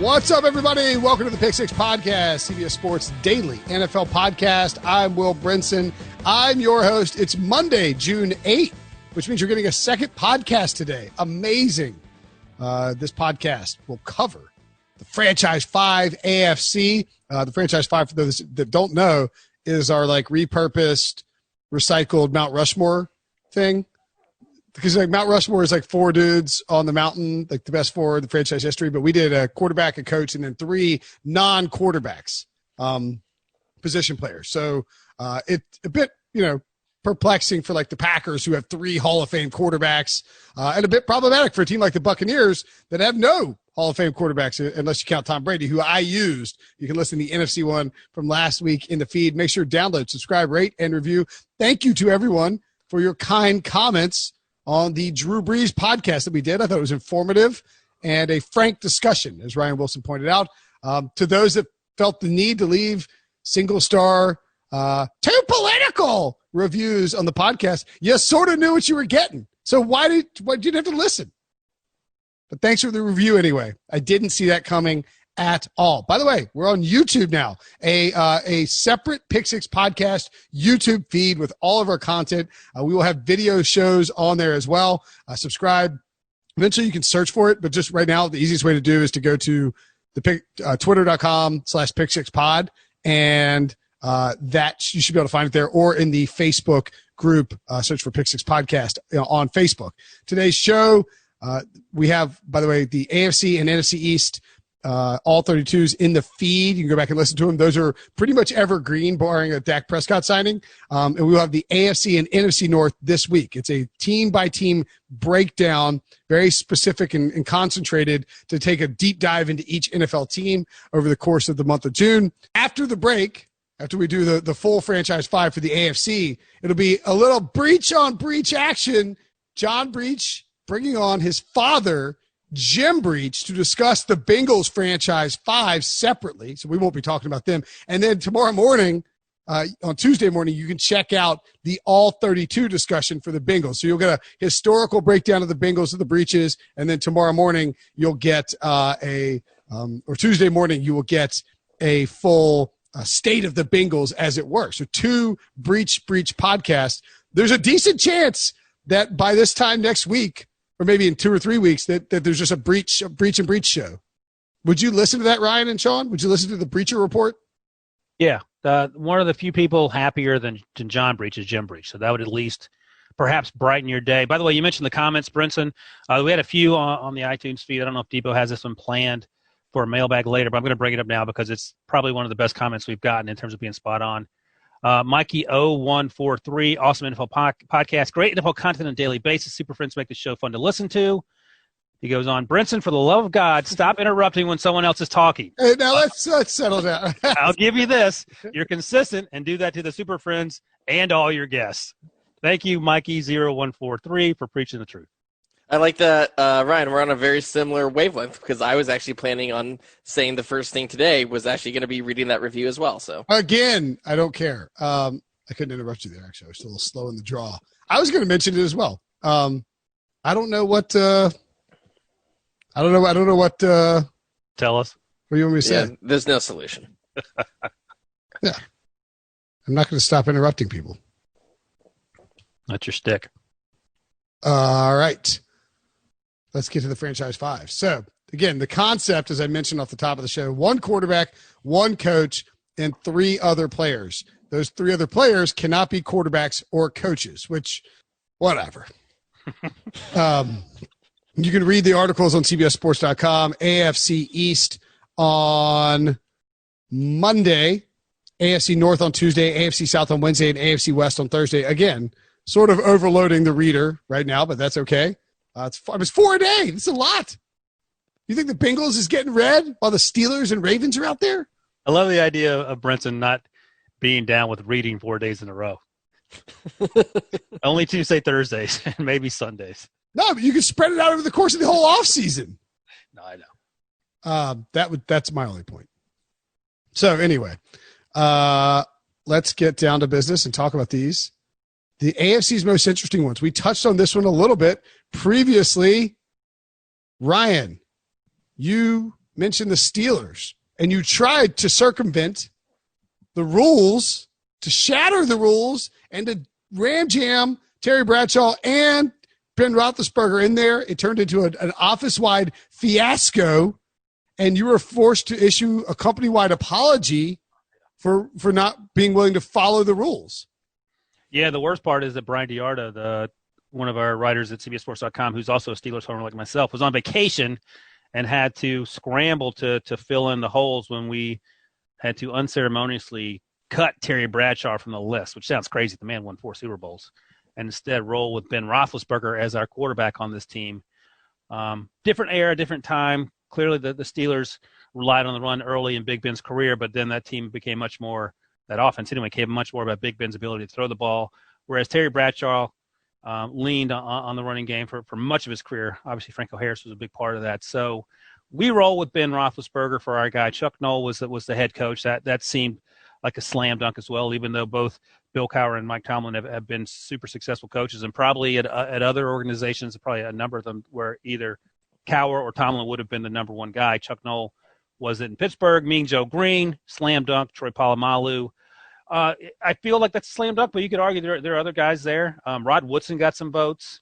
What's up, everybody? Welcome to the Pick Six Podcast, CBS Sports Daily NFL Podcast. I'm Will Brinson. I'm your host. It's Monday, June 8th, which means you're getting a second podcast today. Amazing. This podcast will cover the Franchise Five AFC. The Franchise Five, for those that don't know, is our repurposed, recycled Mount Rushmore thing. Because Mount Rushmore is four dudes on the mountain, the best four in the franchise history. But we did a quarterback, a coach, and then three non-quarterbacks, position players. So it's a bit, perplexing for the Packers, who have three Hall of Fame quarterbacks, and a bit problematic for a team like the Buccaneers that have no Hall of Fame quarterbacks, unless you count Tom Brady, who I used. You can listen to the NFC one from last week in the feed. Make sure to download, subscribe, rate, and review. Thank you to everyone for your kind comments on the Drew Brees podcast that we did. I thought it was informative and a frank discussion, as Ryan Wilson pointed out. To those that felt the need to leave single-star, too political reviews on the podcast, you sort of knew what you were getting. So why did you have to listen? But thanks for the review anyway. I didn't see that coming at all. By the way, we're on YouTube now, a separate Pick Six Podcast YouTube feed with all of our content. We will have video shows on there as well. Subscribe. Eventually you can search for it, but just right now, the easiest way to do is to go to the twitter.com/pick6pod, and that you should be able to find it there, or in the Facebook group, search for Pick Six Podcast on Facebook. Today's show, we have, by the way, the AFC and NFC East, all 32s in the feed. You can go back and listen to them. Those are pretty much evergreen, barring a Dak Prescott signing. And we will have the AFC and NFC North this week. It's a team-by-team breakdown, very specific and concentrated, to take a deep dive into each NFL team over the course of the month of June. After the break, after we do the full Franchise Five for the AFC, it'll be a little Breech on Breech action. John Breech bringing on his father, Jim Breech, to discuss the Bengals Franchise Five separately. So we won't be talking about them. And then tomorrow morning, on Tuesday morning, you can check out the all 32 discussion for the Bengals. So you'll get a historical breakdown of the Bengals, of the Breeches. And then tomorrow morning, you'll get or Tuesday morning, you will get a full state of the Bengals as it were. So two Breech podcasts. There's a decent chance that by this time next week, or maybe in 2 or 3 weeks, that there's just a Breech and Breech show. Would you listen to that, Ryan and Sean? Would you listen to the Breacher Report? Yeah. One of the few people happier than John Breech is Jim Breech. So that would at least perhaps brighten your day. By the way, you mentioned the comments, Brinson. We had a few on the iTunes feed. I don't know if Debo has this one planned for a mailbag later, but I'm going to bring it up now because it's probably one of the best comments we've gotten in terms of being spot on. Mikey 0143, awesome NFL podcast, great NFL content on a daily basis. Super friends make the show fun to listen to. He goes on, Brinson, for the love of God, stop interrupting when someone else is talking. Hey, now let's settle down. I'll give you this. You're consistent, and do that to the super friends and all your guests. Thank you, Mikey 0143, for preaching the truth. I like that, Ryan, we're on a very similar wavelength, because I was actually planning on saying the first thing today was actually going to be reading that review as well. So again, I don't care. I couldn't interrupt you there, actually. I was still a little slow in the draw. I was going to mention it as well. I don't know what tell us. What do you want me to say? Yeah, there's no solution. Yeah. I'm not going to stop interrupting people. That's your stick. All right. Let's get to the Franchise Five. So, again, the concept, as I mentioned off the top of the show, one quarterback, one coach, and three other players. Those three other players cannot be quarterbacks or coaches, which, whatever. You can read the articles on CBSSports.com. AFC East on Monday, AFC North on Tuesday, AFC South on Wednesday, and AFC West on Thursday. Again, sort of overloading the reader right now, but that's okay. It's 4 a day. It's a lot. You think the Bengals is getting read while the Steelers and Ravens are out there? I love the idea of Brinson not being down with reading 4 days in a row. Only Tuesday, Thursdays, and maybe Sundays. No, but you can spread it out over the course of the whole offseason. No, I know. That's my only point. So anyway, let's get down to business and talk about these. The AFC's most interesting ones. We touched on this one a little bit previously. Ryan, you mentioned the Steelers, and you tried to circumvent the rules, to shatter the rules, and to ram jam Terry Bradshaw and Ben Roethlisberger in there. It turned into an office-wide fiasco, and you were forced to issue a company-wide apology for not being willing to follow the rules. Yeah, the worst part is that Brian Diarda, one of our writers at CBSSports.com, who's also a Steelers homer like myself, was on vacation and had to scramble to fill in the holes when we had to unceremoniously cut Terry Bradshaw from the list, which sounds crazy. The man won 4 Super Bowls, and instead roll with Ben Roethlisberger as our quarterback on this team. Different era, different time. Clearly the Steelers relied on the run early in Big Ben's career, but then that team became much more – that offense anyway came much more about Big Ben's ability to throw the ball, whereas Terry Bradshaw leaned on the running game for much of his career. Obviously, Franco Harris was a big part of that. So we roll with Ben Roethlisberger for our guy. Chuck Noll was the head coach. That seemed like a slam dunk as well, even though both Bill Cowher and Mike Tomlin have been super successful coaches, and probably at other organizations, probably a number of them where either Cowher or Tomlin would have been the number one guy. Chuck Noll was it in Pittsburgh. Mean Joe Green, slam dunk. Troy Polamalu. I feel like that's a slam dunk, but you could argue there are other guys there. Rod Woodson got some votes.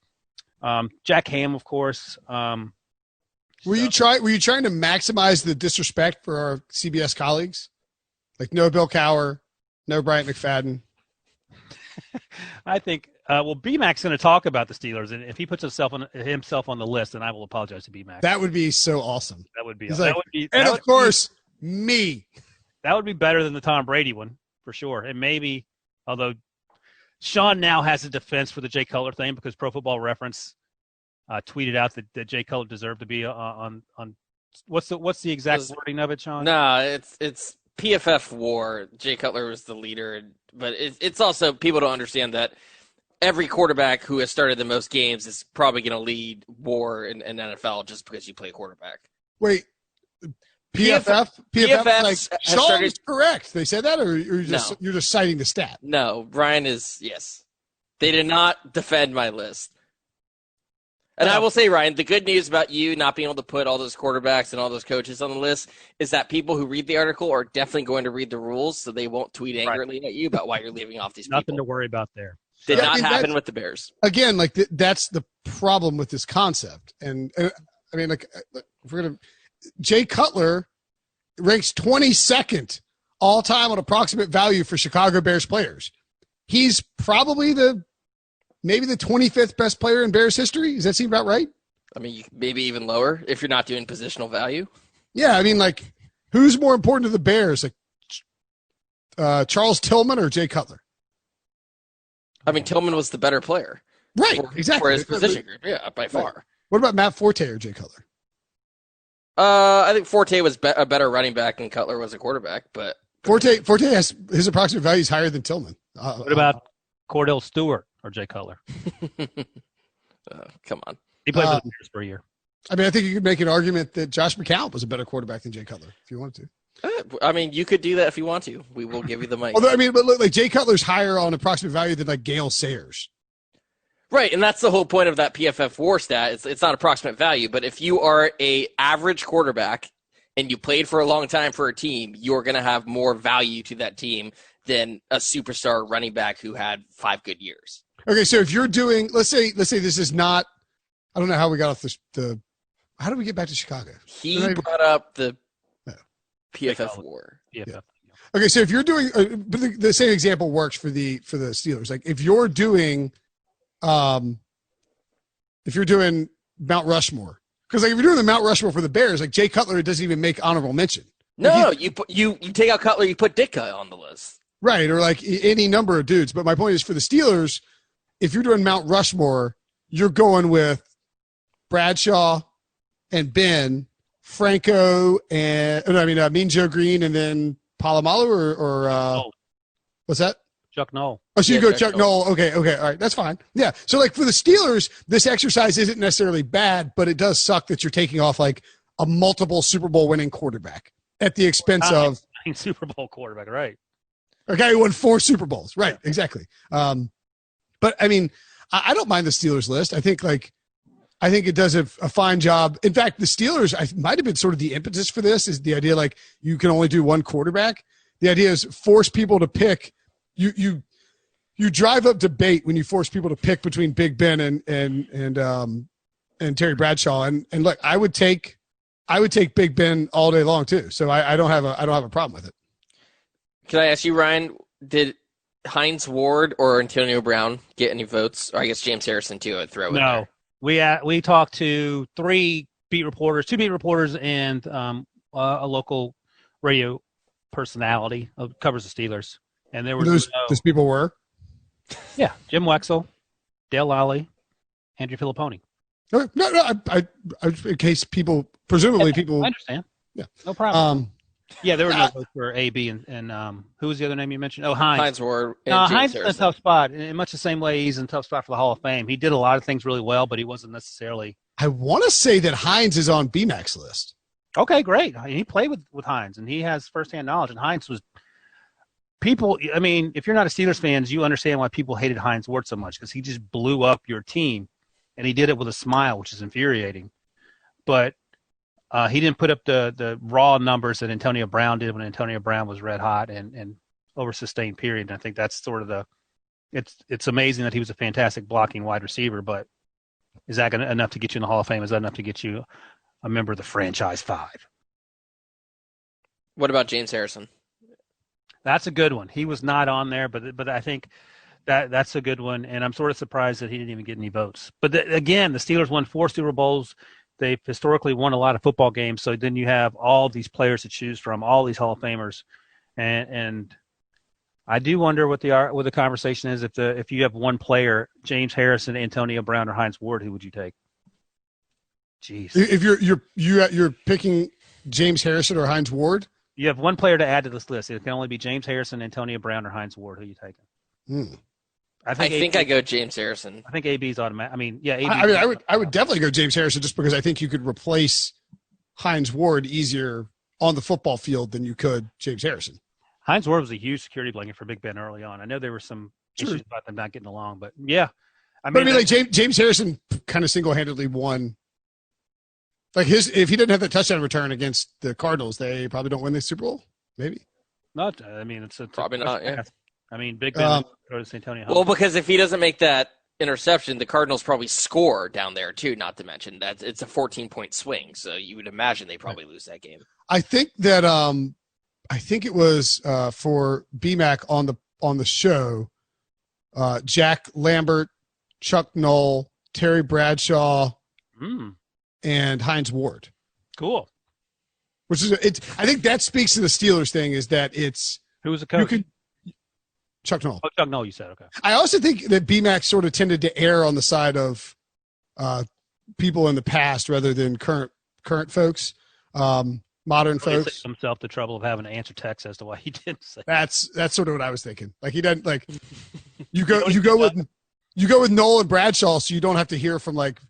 Jack Ham, of course. Were you trying to maximize the disrespect for our CBS colleagues? Like no Bill Cowher, no Bryant McFadden. I think BMAC's going to talk about the Steelers, and if he puts himself on the list, then I will apologize to BMAC. That would be so awesome. That would be. He's that like, would be. And that of would course, be, me. That would be better than the Tom Brady one for sure. And maybe, although Sean now has a defense for the Jay Cutler thing because Pro Football Reference tweeted out that Jay Cutler deserved to be on. What's the exact wording of it, Sean? No, it's PFF war. Jay Cutler was the leader, but it's also people don't understand that every quarterback who has started the most games is probably going to lead war in NFL just because you play quarterback. Wait, PFF like Sean's correct. They said that, or you're just citing the stat? No, Brian is yes. They did not defend my list. And I will say, Ryan, the good news about you not being able to put all those quarterbacks and all those coaches on the list is that people who read the article are definitely going to read the rules, so they won't tweet angrily at you about why you're leaving off these people. Nothing to worry about there. Did not happen with the Bears. Again, like that's the problem with this concept. And I mean, like, if we're going to – Jay Cutler ranks 22nd all-time on approximate value for Chicago Bears players. He's probably maybe the 25th best player in Bears history. Does that seem about right? I mean, maybe even lower if you're not doing positional value. Yeah, I mean, like, who's more important to the Bears, like Charles Tillman or Jay Cutler? I mean, Tillman was the better player. Right, exactly. For his position group, yeah, by far. Right. What about Matt Forte or Jay Cutler? I think Forte was a better running back than Cutler was a quarterback, but Forte has his approximate value is higher than Tillman. What about Cordell Stewart or Jay Cutler? Come on. He played with the Bears for a year. I mean, I think you could make an argument that Josh McCown was a better quarterback than Jay Cutler if you wanted to. I mean, you could do that if you want to. We will give you the mic. Although, I mean, but look, like Jay Cutler's higher on approximate value than like Gale Sayers. Right, and that's the whole point of that PFF WAR stat. It's not approximate value, but if you are a average quarterback and you played for a long time for a team, you're going to have more value to that team than a superstar running back who had 5 good years. Okay, so if you're doing, let's say this is not, I don't know how we got off how did we get back to Chicago? He brought up the PFF WAR. Yeah. Okay, so if you're doing, but the same example works for the Steelers. Like if you're doing Mount Rushmore, because like if you're doing the Mount Rushmore for the Bears, like Jay Cutler, it doesn't even make honorable mention. No, you take out Cutler, you put Ditka on the list. Right, or like any number of dudes. But my point is for the Steelers, if you're doing Mount Rushmore, you're going with Bradshaw and Ben, Franco, and Mean Joe Green, and then Polamalu or what's that? Chuck Noll. Oh, so you go Chuck Noll. Okay, all right, that's fine. Yeah, so like for the Steelers, this exercise isn't necessarily bad, but it does suck that you're taking off like a multiple Super Bowl winning quarterback at the expense of Super Bowl quarterback, right? A guy who won 4 Super Bowls, right? Exactly. But I mean, I don't mind the Steelers list. I think like I think it does a fine job. In fact, the Steelers might have been sort of the impetus for this is the idea like you can only do one quarterback. The idea is force people to pick. You drive up debate when you force people to pick between Big Ben and Terry Bradshaw. And look, I would take Big Ben all day long too. So I don't have a problem with it. Can I ask you, Ryan, did Hines Ward or Antonio Brown get any votes? Or I guess James Harrison too, I'd throw in there. No. We talked to two beat reporters and a local radio personality who covers the Steelers. And there were those people were? Yeah, Jim Wexell, Dale Lally, Andrew Filipponi. No, I in case people, presumably people. I understand. Yeah. No problem. Yeah, there were no votes for AB and who was the other name you mentioned? Oh, Hines. Hines Ward. Hines is in a tough spot. In much the same way he's in a tough spot for the Hall of Fame. He did a lot of things really well, but he wasn't necessarily. I want to say that Hines is on BMAC's list. Okay, great. He played with Hines, and he has firsthand knowledge. And Hines was people. I mean, if you're not a Steelers fan, you understand why people hated Hines Ward so much because he just blew up your team, and he did it with a smile, which is infuriating. But he didn't put up the raw numbers that Antonio Brown did when Antonio Brown was red hot and over a sustained period. And I think that's sort of it's amazing that he was a fantastic blocking wide receiver, but is that enough to get you in the Hall of Fame? Is that enough to get you a member of the Franchise Five? What about James Harrison? That's a good one. He was not on there, but I think that's a good one. And I'm sort of surprised that he didn't even get any votes. But again, the Steelers won 4 Super Bowls. They've historically won a lot of football games, so then you have all these players to choose from, all these Hall of Famers, and I do wonder what the conversation is if you have one player, James Harrison, Antonio Brown, or Hines Ward, who would you take? Jeez, if you're picking James Harrison or Hines Ward, you have one player to add to this list. It can only be James Harrison, Antonio Brown, or Hines Ward. Who are you taking? I think I go James Harrison. I think AB's automatic. I mean, yeah. I would definitely go James Harrison just because I think you could replace Hines Ward easier on the football field than you could James Harrison. Hines Ward was a huge security blanket for Big Ben early on. I know there were some issues about them not getting along, but yeah. Like James Harrison kind of single-handedly won. Like if he didn't have the touchdown return against the Cardinals, they probably don't win the Super Bowl. Maybe. Not. I mean, it's probably not. Yeah. I mean, Big Ben goes to Antonio. Well, because if he doesn't make that interception, the Cardinals probably score down there too. Not to mention that it's a 14-point swing, so you would imagine they probably lose that game. I think that I think it was for BMAC on the show. Jack Lambert, Chuck Noll, Terry Bradshaw, and Hines Ward. Cool. Which is I think that speaks to the Steelers thing is that it's who was the coach? Chuck Noll. Oh, Chuck Noll, you said, okay. I also think that BMAC sort of tended to err on the side of people in the past rather than current folks, modern folks. He himself the trouble of having to answer text as to why he didn't say. That's sort of what I was thinking. Like he doesn't like you go with Noel and Bradshaw, so you don't have to hear from like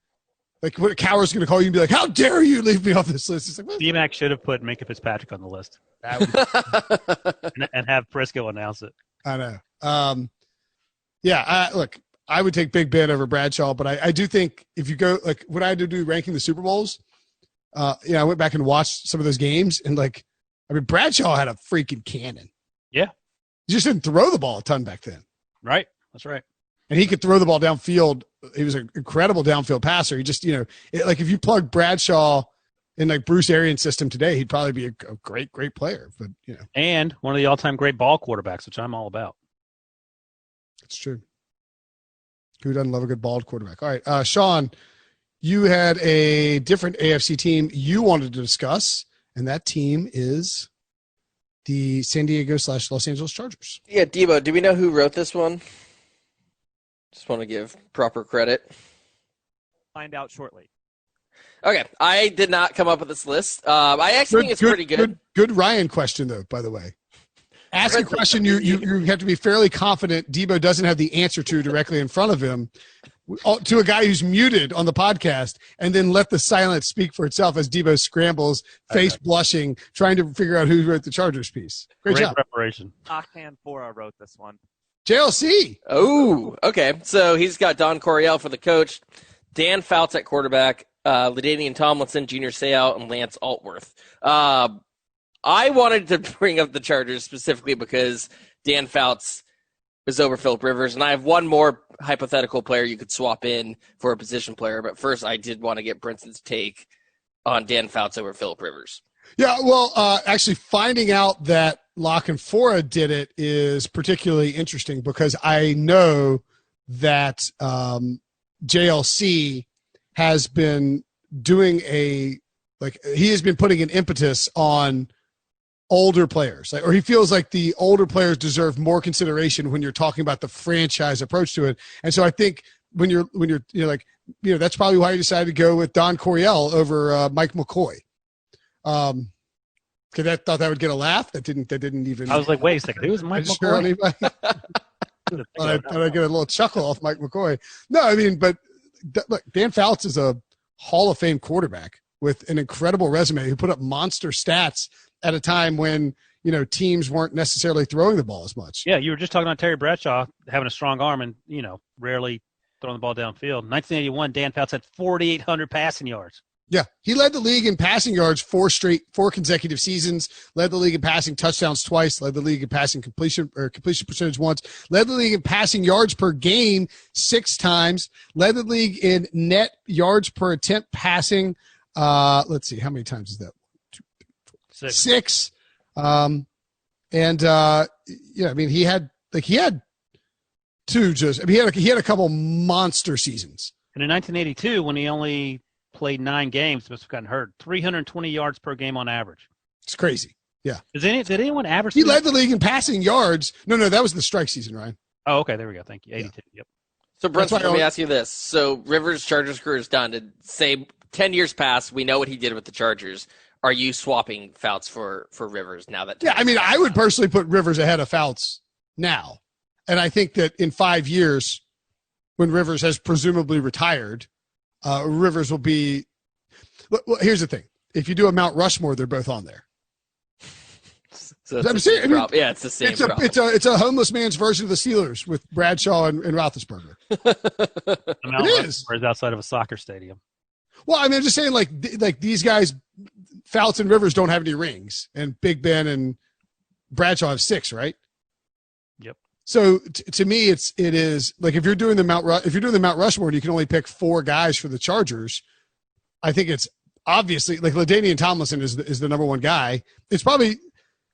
what Cowher's going to call you and be like, "How dare you leave me off this list?" It's like BMAC should have put Minka Fitzpatrick on the list and have Prisco announce it. I know. Look, I would take Big Ben over Bradshaw, but I do think if you go like what I had to do ranking the Super Bowls, I went back and watched some of those games and Bradshaw had a freaking cannon. Yeah. He just didn't throw the ball a ton back then. Right. That's right. And he could throw the ball downfield. He was an incredible downfield passer. He just, if you plug Bradshaw in like Bruce Arians' system today, he'd probably be a great, great player. But and one of the all-time great ball quarterbacks, which I'm all about. That's true. Who doesn't love a good bald quarterback? All right, Sean, you had a different AFC team you wanted to discuss, and that team is the San Diego / Los Angeles Chargers. Yeah, Debo, do we know who wrote this one? Just want to give proper credit. Find out shortly. Okay, I did not come up with this list. I actually think it's pretty good. Good Ryan question, though, by the way. Ask a question you have to be fairly confident Debo doesn't have the answer to directly in front of him to a guy who's muted on the podcast, and then let the silence speak for itself as Debo scrambles, face blushing, trying to figure out who wrote the Chargers piece. Great job. Preparation. Octan Fora wrote this one. JLC. Oh, okay. So he's got Don Coryell for the coach, Dan Fouts at quarterback, LaDainian Tomlinson, Junior Seau, and Lance Altworth. I wanted to bring up the Chargers specifically because Dan Fouts is over Phillip Rivers, and I have one more hypothetical player you could swap in for a position player. But first, I did want to get Brinson's take on Dan Fouts over Phillip Rivers. Yeah, well, actually finding out that La Canfora did it is particularly interesting because I know that JLC has been doing he has been putting an impetus on older players, or he feels like the older players deserve more consideration when you're talking about the franchise approach to it. And so I think when you're that's probably why you decided to go with Don Coryell over Mike McCoy. Because I thought that would get a laugh. That didn't even. I was like, wait a second, who is Mike McCoy? I get a little chuckle off Mike McCoy. No, I mean, but look, Dan Fouts is a Hall of Fame quarterback with an incredible resume who put up monster stats at a time when, teams weren't necessarily throwing the ball as much. Yeah, you were just talking about Terry Bradshaw having a strong arm and, rarely throwing the ball downfield. 1981, Dan Fouts had 4,800 passing yards. Yeah, he led the league in passing yards four consecutive seasons, led the league in passing touchdowns twice, led the league in passing completion percentage once, led the league in passing yards per game 6 times, led the league in net yards per attempt passing. Let's see, how many times is that? 2, 3, 4, 6. He had a couple monster seasons. And in 1982, when he only played 9 games, must have gotten hurt. 320 yards per game on average. It's crazy. Yeah. Did anyone average? He led the league in passing yards. No, that was the strike season, Ryan. Oh, okay. There we go. Thank you. 82. Yeah. Yep. So, Brinson, let me ask you this. So, Rivers' Chargers career is done. And say 10 years pass, we know what he did with the Chargers. Are you swapping Fouts for Rivers now that? Yeah, I mean, I would personally put Rivers ahead of Fouts now. And I think that in 5 years, when Rivers has presumably retired, Rivers will be – well, here's the thing. If you do a Mount Rushmore, they're both on there. So it's the same problem. Yeah, it's the same problem. It's a homeless man's version of the Steelers with Bradshaw and Roethlisberger. It is. Or outside of a soccer stadium. Well, I mean, I'm just saying, like these guys, Fouts and Rivers don't have any rings, and Big Ben and Bradshaw have 6, right? Yep. So to me, it is like if you're doing the Mount Rushmore and you can only pick 4 guys for the Chargers, I think it's obviously like LaDainian Tomlinson is the number 1 guy. It's probably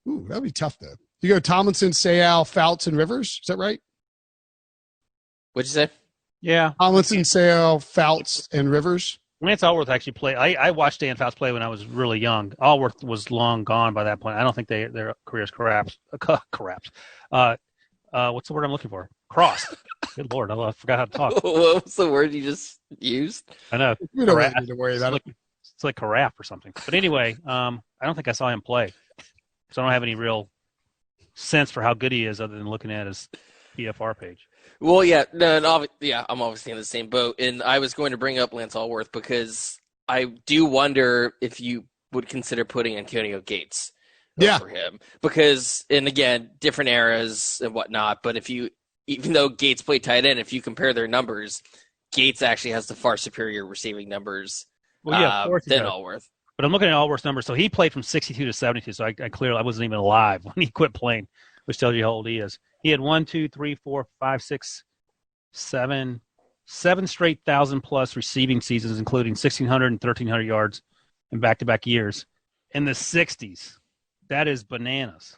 that'd be tough though. You go Tomlinson, Seau, Fouts, and Rivers. Is that right? What'd you say? Yeah. Tomlinson, Seau, Fouts, and Rivers. Lance Allworth actually played. I watched Dan Fouts play when I was really young. Allworth was long gone by that point. I don't think their careers collapsed. What's the word I'm looking for? Crossed. Good Lord, I forgot how to talk. What was the word you just used? I know. We don't need to worry about it. It's like carafe or something. But anyway, I don't think I saw him play. So I don't have any real sense for how good he is other than looking at his PFR page. Well, yeah. I'm obviously in the same boat. And I was going to bring up Lance Allworth because I do wonder if you would consider putting Antonio Gates over him. Because, and again, different eras and whatnot, but even though Gates played tight end, if you compare their numbers, Gates actually has the far superior receiving numbers than Allworth. But I'm looking at Allworth's numbers. So he played from 62 to 72. So I wasn't even alive when he quit playing, which tells you how old he is. He had 1, 2, 3, 4, 5, 6, 7 straight 1,000+ receiving seasons, including 1,600 and 1,300 yards in back-to-back years in the 60s. That is bananas.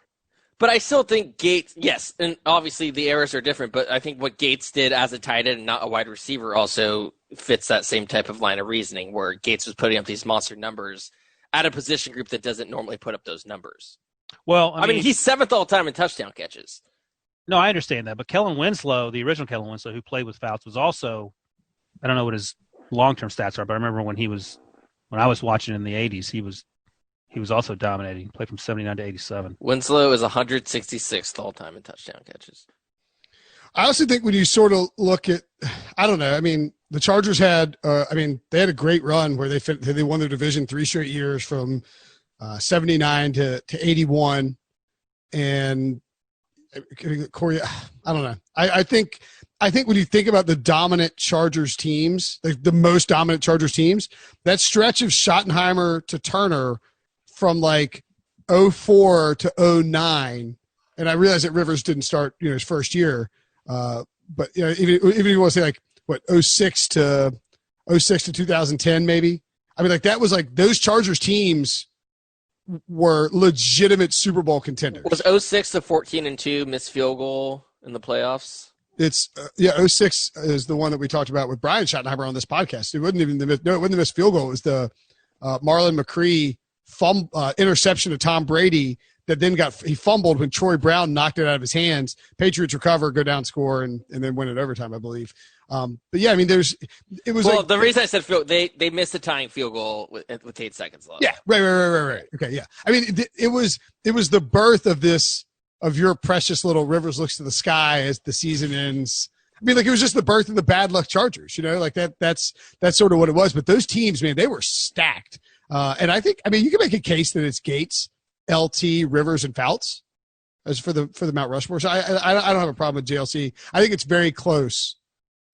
But I still think Gates, yes, and obviously the eras are different, but I think what Gates did as a tight end and not a wide receiver also fits that same type of line of reasoning where Gates was putting up these monster numbers at a position group that doesn't normally put up those numbers. Well, I mean he's 7th all-time in touchdown catches. No, I understand that. But Kellen Winslow, the original Kellen Winslow, who played with Fouts, was also, I don't know what his long-term stats are, but I remember when I was watching in the 80s, he was also dominating. He played from 79 to 87. Winslow is 166th all-time in touchdown catches. I also think when you sort of look at, I don't know, I mean, the Chargers had, they had a great run where they won their division 3 straight years from 79 to 81. And, Corey, I don't know. I think when you think about the dominant Chargers teams, the most dominant Chargers teams, that stretch of Schottenheimer to Turner from like 04 to 09, and I realize that Rivers didn't start his first year, but even if you want to say like what 06 to 2010 maybe. I mean, like that was like those Chargers teams were legitimate Super Bowl contenders. Was 06 to 14-2 missed field goal in the playoffs? It's 06 is the one that we talked about with Brian Schottenheimer on this podcast. It wasn't even it wasn't the missed field goal. It was the Marlon McCree interception of Tom Brady that then he fumbled when Troy Brown knocked it out of his hands. Patriots recover, go down, score, and then win it overtime, I believe. But yeah, I mean, the reason I said they missed a tying field goal with 8 seconds left. Yeah, right. Okay, yeah. I mean, it was the birth of your precious little Rivers looks to the sky as the season ends. I mean, like it was just the birth of the bad luck Chargers, like that's sort of what it was. But those teams, man, they were stacked. And I mean, you can make a case that it's Gates, LT, Rivers, and Fouts as for the Mount Rushmore. So I don't have a problem with JLC. I think it's very close.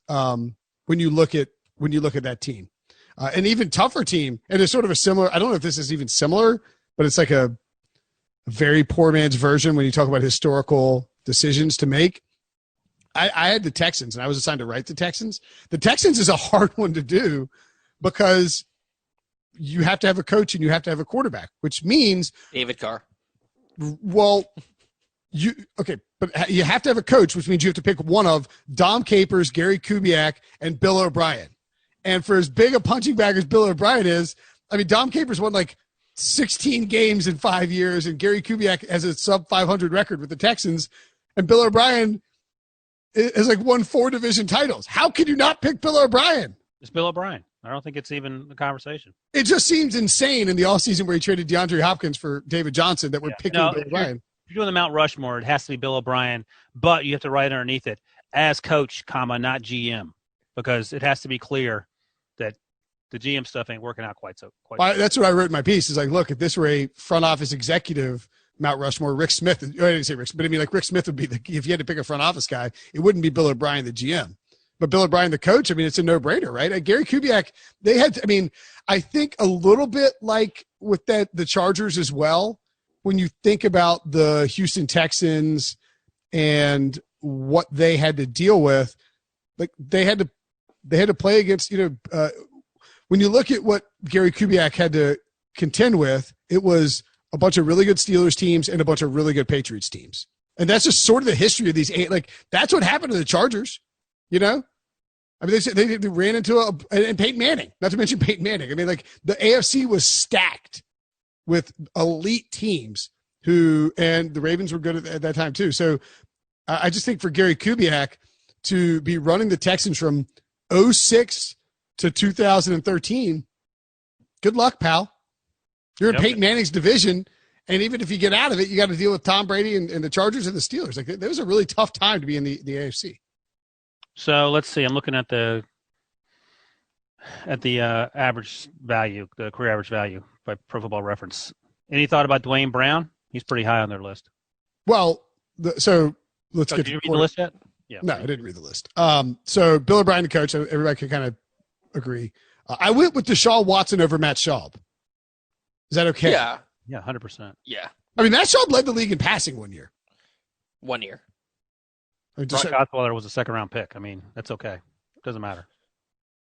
When you look at that team, an even tougher team, and it's sort of a similar. I don't know if this is even similar, but it's like a very poor man's version when you talk about historical decisions to make. I had the Texans, and I was assigned to write the Texans. The Texans is a hard one to do because you have to have a coach and you have to have a quarterback, which means David Carr. Well, but you have to have a coach, which means you have to pick one of Dom Capers, Gary Kubiak, and Bill O'Brien. And for as big a punching bag as Bill O'Brien is, I mean, Dom Capers won like 16 games in 5 years, and Gary Kubiak has a sub 500 record with the Texans, and Bill O'Brien has like won 4 division titles. How can you not pick Bill O'Brien? It's Bill O'Brien. I don't think it's even a conversation. It just seems insane in the offseason where he traded DeAndre Hopkins for David Johnson that we're picking Bill O'Brien. If you're doing the Mount Rushmore, it has to be Bill O'Brien, but you have to write underneath it as coach, not GM, because it has to be clear that the GM stuff ain't working out quite. That's what I wrote in my piece. Is like, look, if this were a front office executive Mount Rushmore, Rick Smith. I didn't say Rick, but I mean, like Rick Smith would be if you had to pick a front office guy, it wouldn't be Bill O'Brien, the GM. But Bill O'Brien, the coach, I mean, it's a no-brainer, right? Gary Kubiak, I think a little bit like with the Chargers as well, when you think about the Houston Texans and what they had to deal with, like they had to play against, when you look at what Gary Kubiak had to contend with, it was a bunch of really good Steelers teams and a bunch of really good Patriots teams. And that's just sort of the history of these eight. Like, that's what happened to the Chargers, I mean, they ran into and Peyton Manning, not to mention Peyton Manning. I mean, like the AFC was stacked with elite teams and the Ravens were good at that time too. So I just think for Gary Kubiak to be running the Texans from 06 to 2013, good luck, pal. You're in Peyton Manning's division. And even if you get out of it, you got to deal with Tom Brady and the Chargers and the Steelers. Like, that was a really tough time to be in the AFC. So let's see. I'm looking at the average value, the career average value by Pro Football Reference. Any thought about Dewayne Brown? He's pretty high on their list. Well, so let's get. Did you read the list yet? Yeah. No, I didn't read the list. So Bill O'Brien, the coach, everybody can kind of agree. I went with Deshaun Watson over Matt Schaub. Is that okay? Yeah. Yeah, 100%. Yeah. I mean, Matt Schaub led the league in passing 1 year. 1 year. I mean, Brock Osweiler was a second-round pick. I mean, that's okay. Doesn't matter.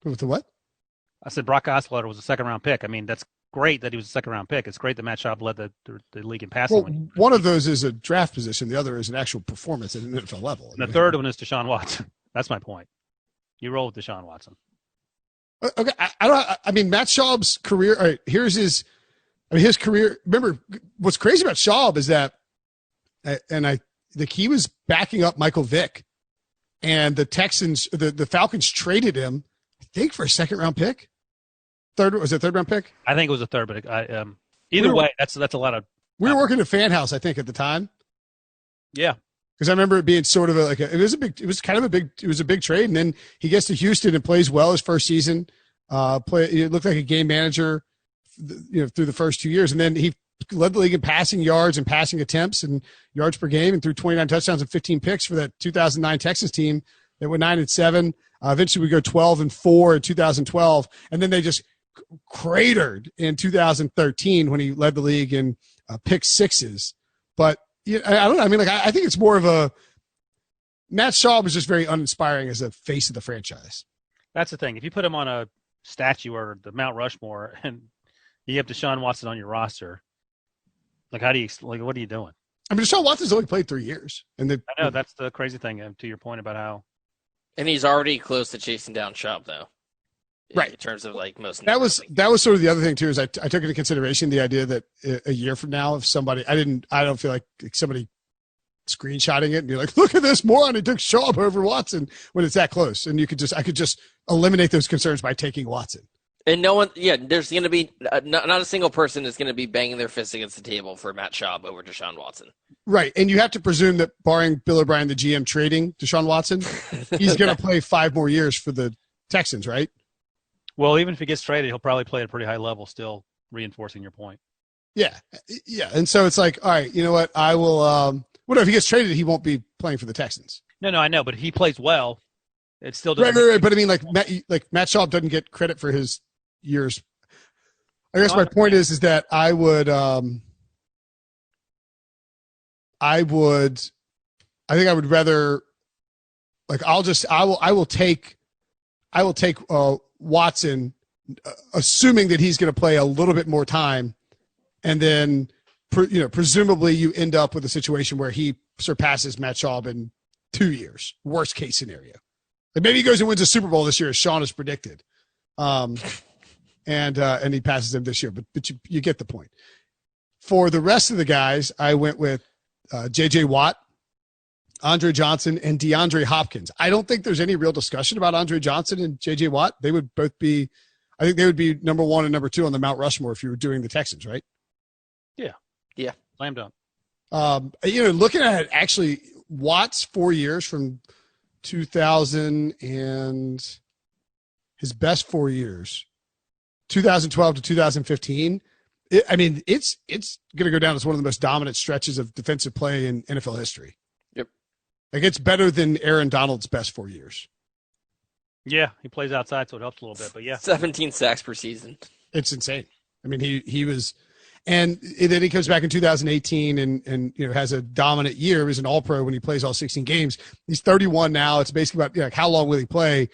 With the what? I said Brock Osweiler was a second-round pick. I mean, that's great that he was a second-round pick. It's great that Matt Schaub led the league in passing. Well, one of those is a draft position. The other is an actual performance at an NFL level. And the third one is Deshaun Watson. That's my point. You roll with Deshaun Watson. Okay. I mean, Matt Schaub's career, all right, here's his career. Remember, what's crazy about Schaub is that, he was backing up Michael Vick, and the Texans, the Falcons traded him, I think, for a second-round pick. Was it a third-round pick? I think it was a third, but either way, that's a lot of. We were working at Fan House, I think, at the time. Yeah, because I remember it being sort of it was a big trade, and then he gets to Houston and plays well his first season. It looked like a game manager, through the first 2 years, and then he led the league in passing yards and passing attempts and yards per game, and threw 29 touchdowns and 15 picks for that 2009 Texas team that went 9-7. Eventually, we go 12-4 in 2012, and then they just cratered in 2013 when he led the league in pick sixes. But I don't know. I mean, like I think it's more of a Matt Schaub is just very uninspiring as a face of the franchise. That's the thing. If you put him on a statue or the Mount Rushmore and you have Deshaun Watson on your roster, like what are you doing? I mean, Deshaun Watson's only played 3 years, and I know that's the crazy thing. To your point about how, and he's already close to chasing down Schaub, though. Right. In terms of like most. That was sort of the other thing too. Is I took into consideration the idea that a year from now, if somebody I don't feel like somebody screenshotting it and be like, look at this moron, he took Schaub over Watson when it's that close, and I could just eliminate those concerns by taking Watson. And no one, there's going to be not a single person is going to be banging their fist against the table for Matt Schaub over Deshaun Watson. Right, and you have to presume that barring Bill O'Brien, the GM, trading Deshaun Watson, he's going to play 5 more years for the Texans, right? Well, even if he gets traded, he'll probably play at a pretty high level, still reinforcing your point. Yeah, and so it's like, all right, you know what? I will. Well, if he gets traded, he won't be playing for the Texans. No, I know, but if he plays well, it still doesn't. Right. But I mean, like Matt Schaub doesn't get credit for his years. I guess my point is that I would. I think I would rather. Like I will take Watson, assuming that he's going to play a little bit more time, and then presumably you end up with a situation where he surpasses Matt Schaub in 2 years. Worst case scenario. Like maybe he goes and wins a Super Bowl this year, as Sean has predicted, and he passes him this year. But you get the point. For the rest of the guys, I went with J.J. Watt, Andre Johnson, and DeAndre Hopkins. I don't think there's any real discussion about Andre Johnson and J.J. Watt. They would both be – I think they would be number 1 and number 2 on the Mount Rushmore if you were doing the Texans, right? Yeah. Slam dunk. Looking at it, actually, Watt's 4 years from 2000 and his best 4 years, 2012 to 2015 – it's going to go down as one of the most dominant stretches of defensive play in NFL history. Yep. Like it's better than Aaron Donald's best 4 years. Yeah, he plays outside, so it helps a little bit. But yeah, 17 sacks per season. It's insane. I mean, he was, and then he comes back in 2018 and has a dominant year. He was an All-Pro when he plays all 16 games. He's 31 now. It's basically about how long will he play.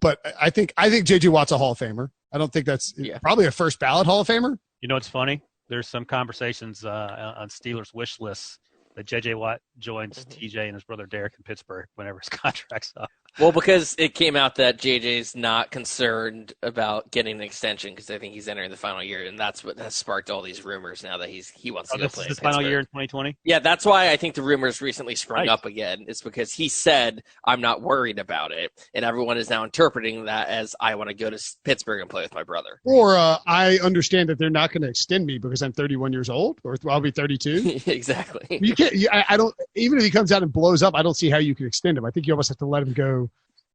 But I think J.J. Watt's a Hall of Famer. I don't think that's probably a first ballot Hall of Famer. You know what's funny? There's some conversations on Steelers wish lists that J.J. Watt joins TJ and his brother Derek in Pittsburgh whenever his contract's up. Well, because it came out that JJ's not concerned about getting an extension because I think he's entering the final year, and that's what has sparked all these rumors now that he wants to go play in his final year in 2020? Yeah, that's why I think the rumors recently sprung up again. It's because he said, I'm not worried about it, and everyone is now interpreting that as I want to go to Pittsburgh and play with my brother. Or I understand that they're not going to extend me because I'm 31 years old, or I'll be 32. Exactly. You can't. I don't. Even if he comes out and blows up, I don't see how you can extend him. I think you almost have to let him go.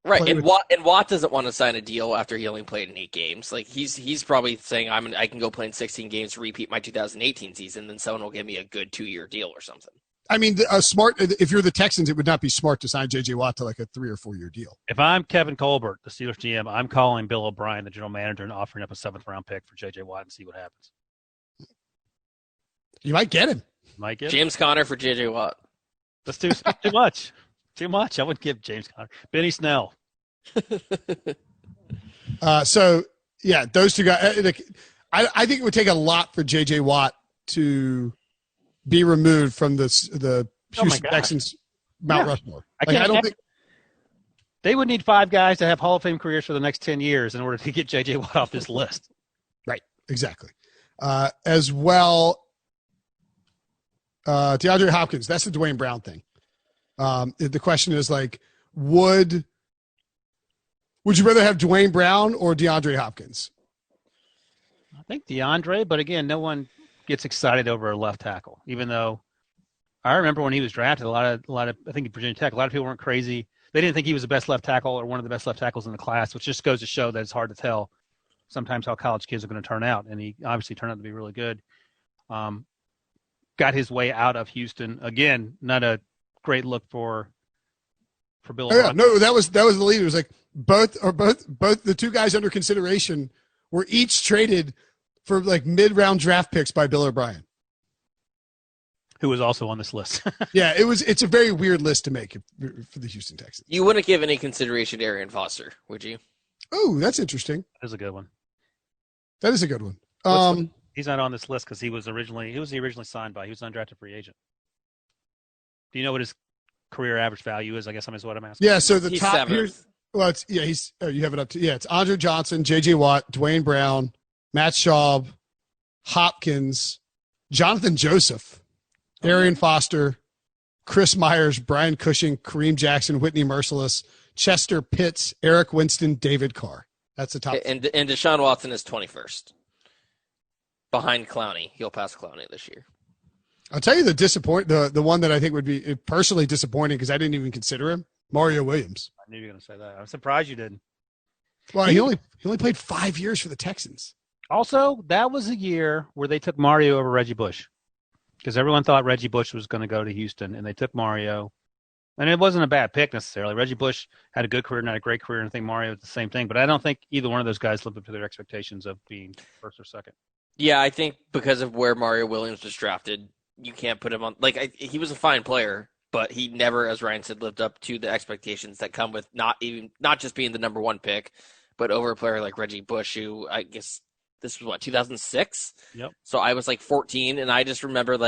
Right, and Watt doesn't want to sign a deal after he only played in 8 games. Like he's probably saying I can go play in 16 games, repeat my 2018 season, then someone will give me a good 2-year deal or something. I mean, if you're the Texans, it would not be smart to sign J.J. Watt to like a 3 or 4 year deal. If I'm Kevin Colbert, the Steelers GM, I'm calling Bill O'Brien, the general manager, and offering up a 7th round pick for J.J. Watt and see what happens. You might get him. James Conner for J.J. Watt. That's too much. Too much. I wouldn't give James Conner. Benny Snell. So yeah, those two guys. I think it would take a lot for J.J. Watt to be removed from the Houston Texans Mount Rushmore. I don't think they would need 5 guys to have Hall of Fame careers for the next 10 years in order to get J.J. Watt off this list. Right. Exactly. As well, DeAndre Hopkins. That's the Dewayne Brown thing. The question is like, would you rather have Dewayne Brown or DeAndre Hopkins? I think DeAndre, but again, no one gets excited over a left tackle. Even though I remember when he was drafted, a lot of I think at Virginia Tech, a lot of people weren't crazy. They didn't think he was the best left tackle or one of the best left tackles in the class, which just goes to show that it's hard to tell sometimes how college kids are going to turn out. And he obviously turned out to be really good. got his way out of Houston. Again, not a great look for Bill. Oh, yeah. No, that was the lead. It was like both the two guys under consideration were each traded for like mid-round draft picks by Bill O'Brien, who was also on this list. Yeah, it's a very weird list to make for the Houston Texans. You wouldn't give any consideration to Arian Foster, would you? Oh, that's interesting. That's a good one. That is a good one. He's not on this list because he was originally signed by. He was an undrafted free agent. Do you know what his career average value is? I guess is what I'm asking. Yeah, so the He's top seventh. here's you have it up to it's Andre Johnson, J.J. Watt, Dwayne Brown, Matt Schaub, Hopkins, Jonathan Joseph, Arian Foster, Chris Myers, Brian Cushing, Kareem Jackson, Whitney Merciless, Chester Pitts, Eric Winston, David Carr. That's the top. And Deshaun Watson is 21st. Behind Clowney. He'll pass Clowney this year. I'll tell you the one that I think would be personally disappointing because I didn't even consider him, Mario Williams. I knew you were going to say that. I'm surprised you didn't. Well, he only played 5 years for the Texans. Also, that was a year where they took Mario over Reggie Bush because everyone thought Reggie Bush was going to go to Houston, and they took Mario. And it wasn't a bad pick necessarily. Reggie Bush had a good career, not a great career, and I think Mario was the same thing. But I don't think either one of those guys lived up to their expectations of being first or second. Yeah, I think because of where Mario Williams was drafted, you can't put him on. He was a fine player, but he never, as Ryan said, lived up to the expectations that come with not just being the number one pick, but over a player like Reggie Bush, who I guess this was 2006. Yep. So I was 14, and I just remember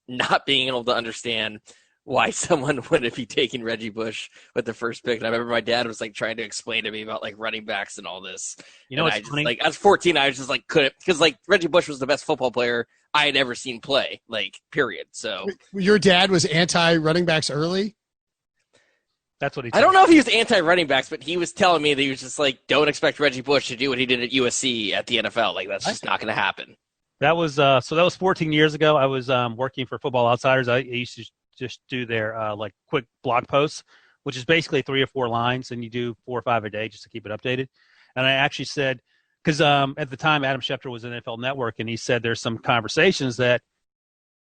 not being able to understand why someone would be taking Reggie Bush with the first pick. And I remember my dad was trying to explain to me about running backs and all this. You know, it's funny? I was 14. I was just couldn't, because Reggie Bush was the best football player I had ever seen play, period. So your dad was anti-running backs early? That's what he. I don't know if he was anti-running backs, but he was telling me that he was just don't expect Reggie Bush to do what he did at USC at the NFL. That's just not going to happen. That was that was 14 years ago. I was working for Football Outsiders. I used to just do their quick blog posts, which is basically 3 or 4 lines, and you do 4 or 5 a day just to keep it updated. And I actually said, because at the time Adam Schefter was in NFL Network, and he said there's some conversations that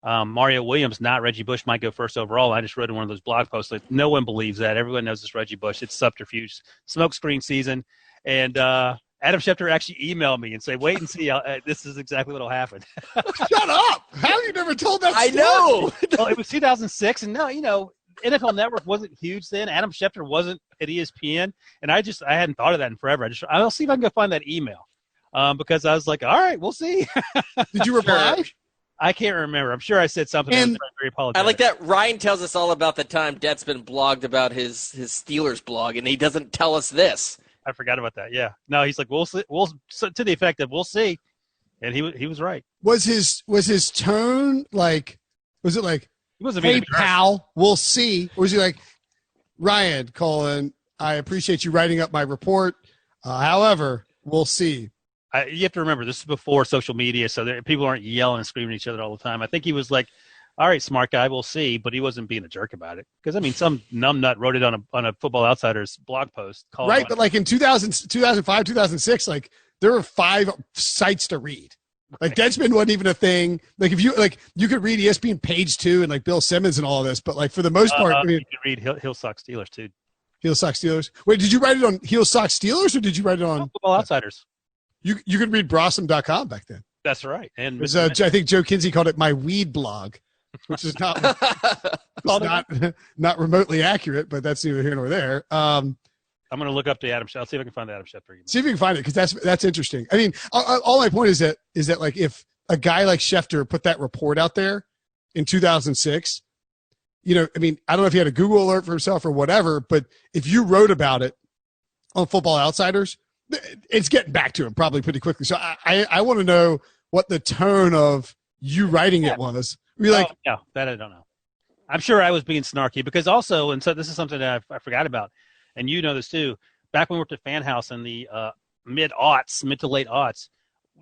Mario Williams, not Reggie Bush, might go first overall. I just wrote in one of those blog posts no one believes that. Everyone knows it's Reggie Bush. It's subterfuge, smokescreen season. And Adam Schefter actually emailed me and said, wait and see. This is exactly what will happen. Shut up. How have you never told that story? I know. Well, it was 2006, and NFL Network wasn't huge then. Adam Schefter wasn't at ESPN, and I hadn't thought of that in forever. I'll see if I can go find that email because I was like, all right, we'll see. Did you reply? I can't remember. I'm sure I said something. And that was very apologetic. I like that Ryan tells us all about the time Detzman blogged about his Steelers blog, and he doesn't tell us this. I forgot about that. Yeah. No, he's like, we'll see. To the effect of, we'll see. And he was right. Was his tone was it He wasn't hey, being pal, we'll see? Or was he Ryan, Colin, I appreciate you writing up my report. However, we'll see. You have to remember, this is before social media, so people aren't yelling and screaming at each other all the time. I think he was like, all right, smart guy, we'll see. But he wasn't being a jerk about it. Because, some numbnut wrote it on a Football Outsiders blog post. Right, but in 2005, 2006, there were 5 sites to read. Deadspin wasn't even a thing. If you could read ESPN Page 2 and Bill Simmons and all of this, but for the most part, you could read Heel Sock Steelers too. Heel Sock Steelers. Wait, did you write it on Heel Sock Steelers or did you write it on Football Outsiders? You could read Brossom.com back then. That's right. And I think Joe Kinsey called it my weed blog, which is not not remotely accurate, but that's neither here nor there. I'm going to look up the Adam Schefter. I'll see if I can find the Adam Schefter email. See if you can find it, because that's interesting. I mean, all my point is that if a guy like Schefter put that report out there in 2006, I don't know if he had a Google alert for himself or whatever, but if you wrote about it on Football Outsiders, it's getting back to him probably pretty quickly. So I want to know what the tone of you writing it was. No, that I don't know. I'm sure I was being snarky because also, and so this is something that I forgot about, and you know this too. Back when we worked at Fan House in the mid to late aughts,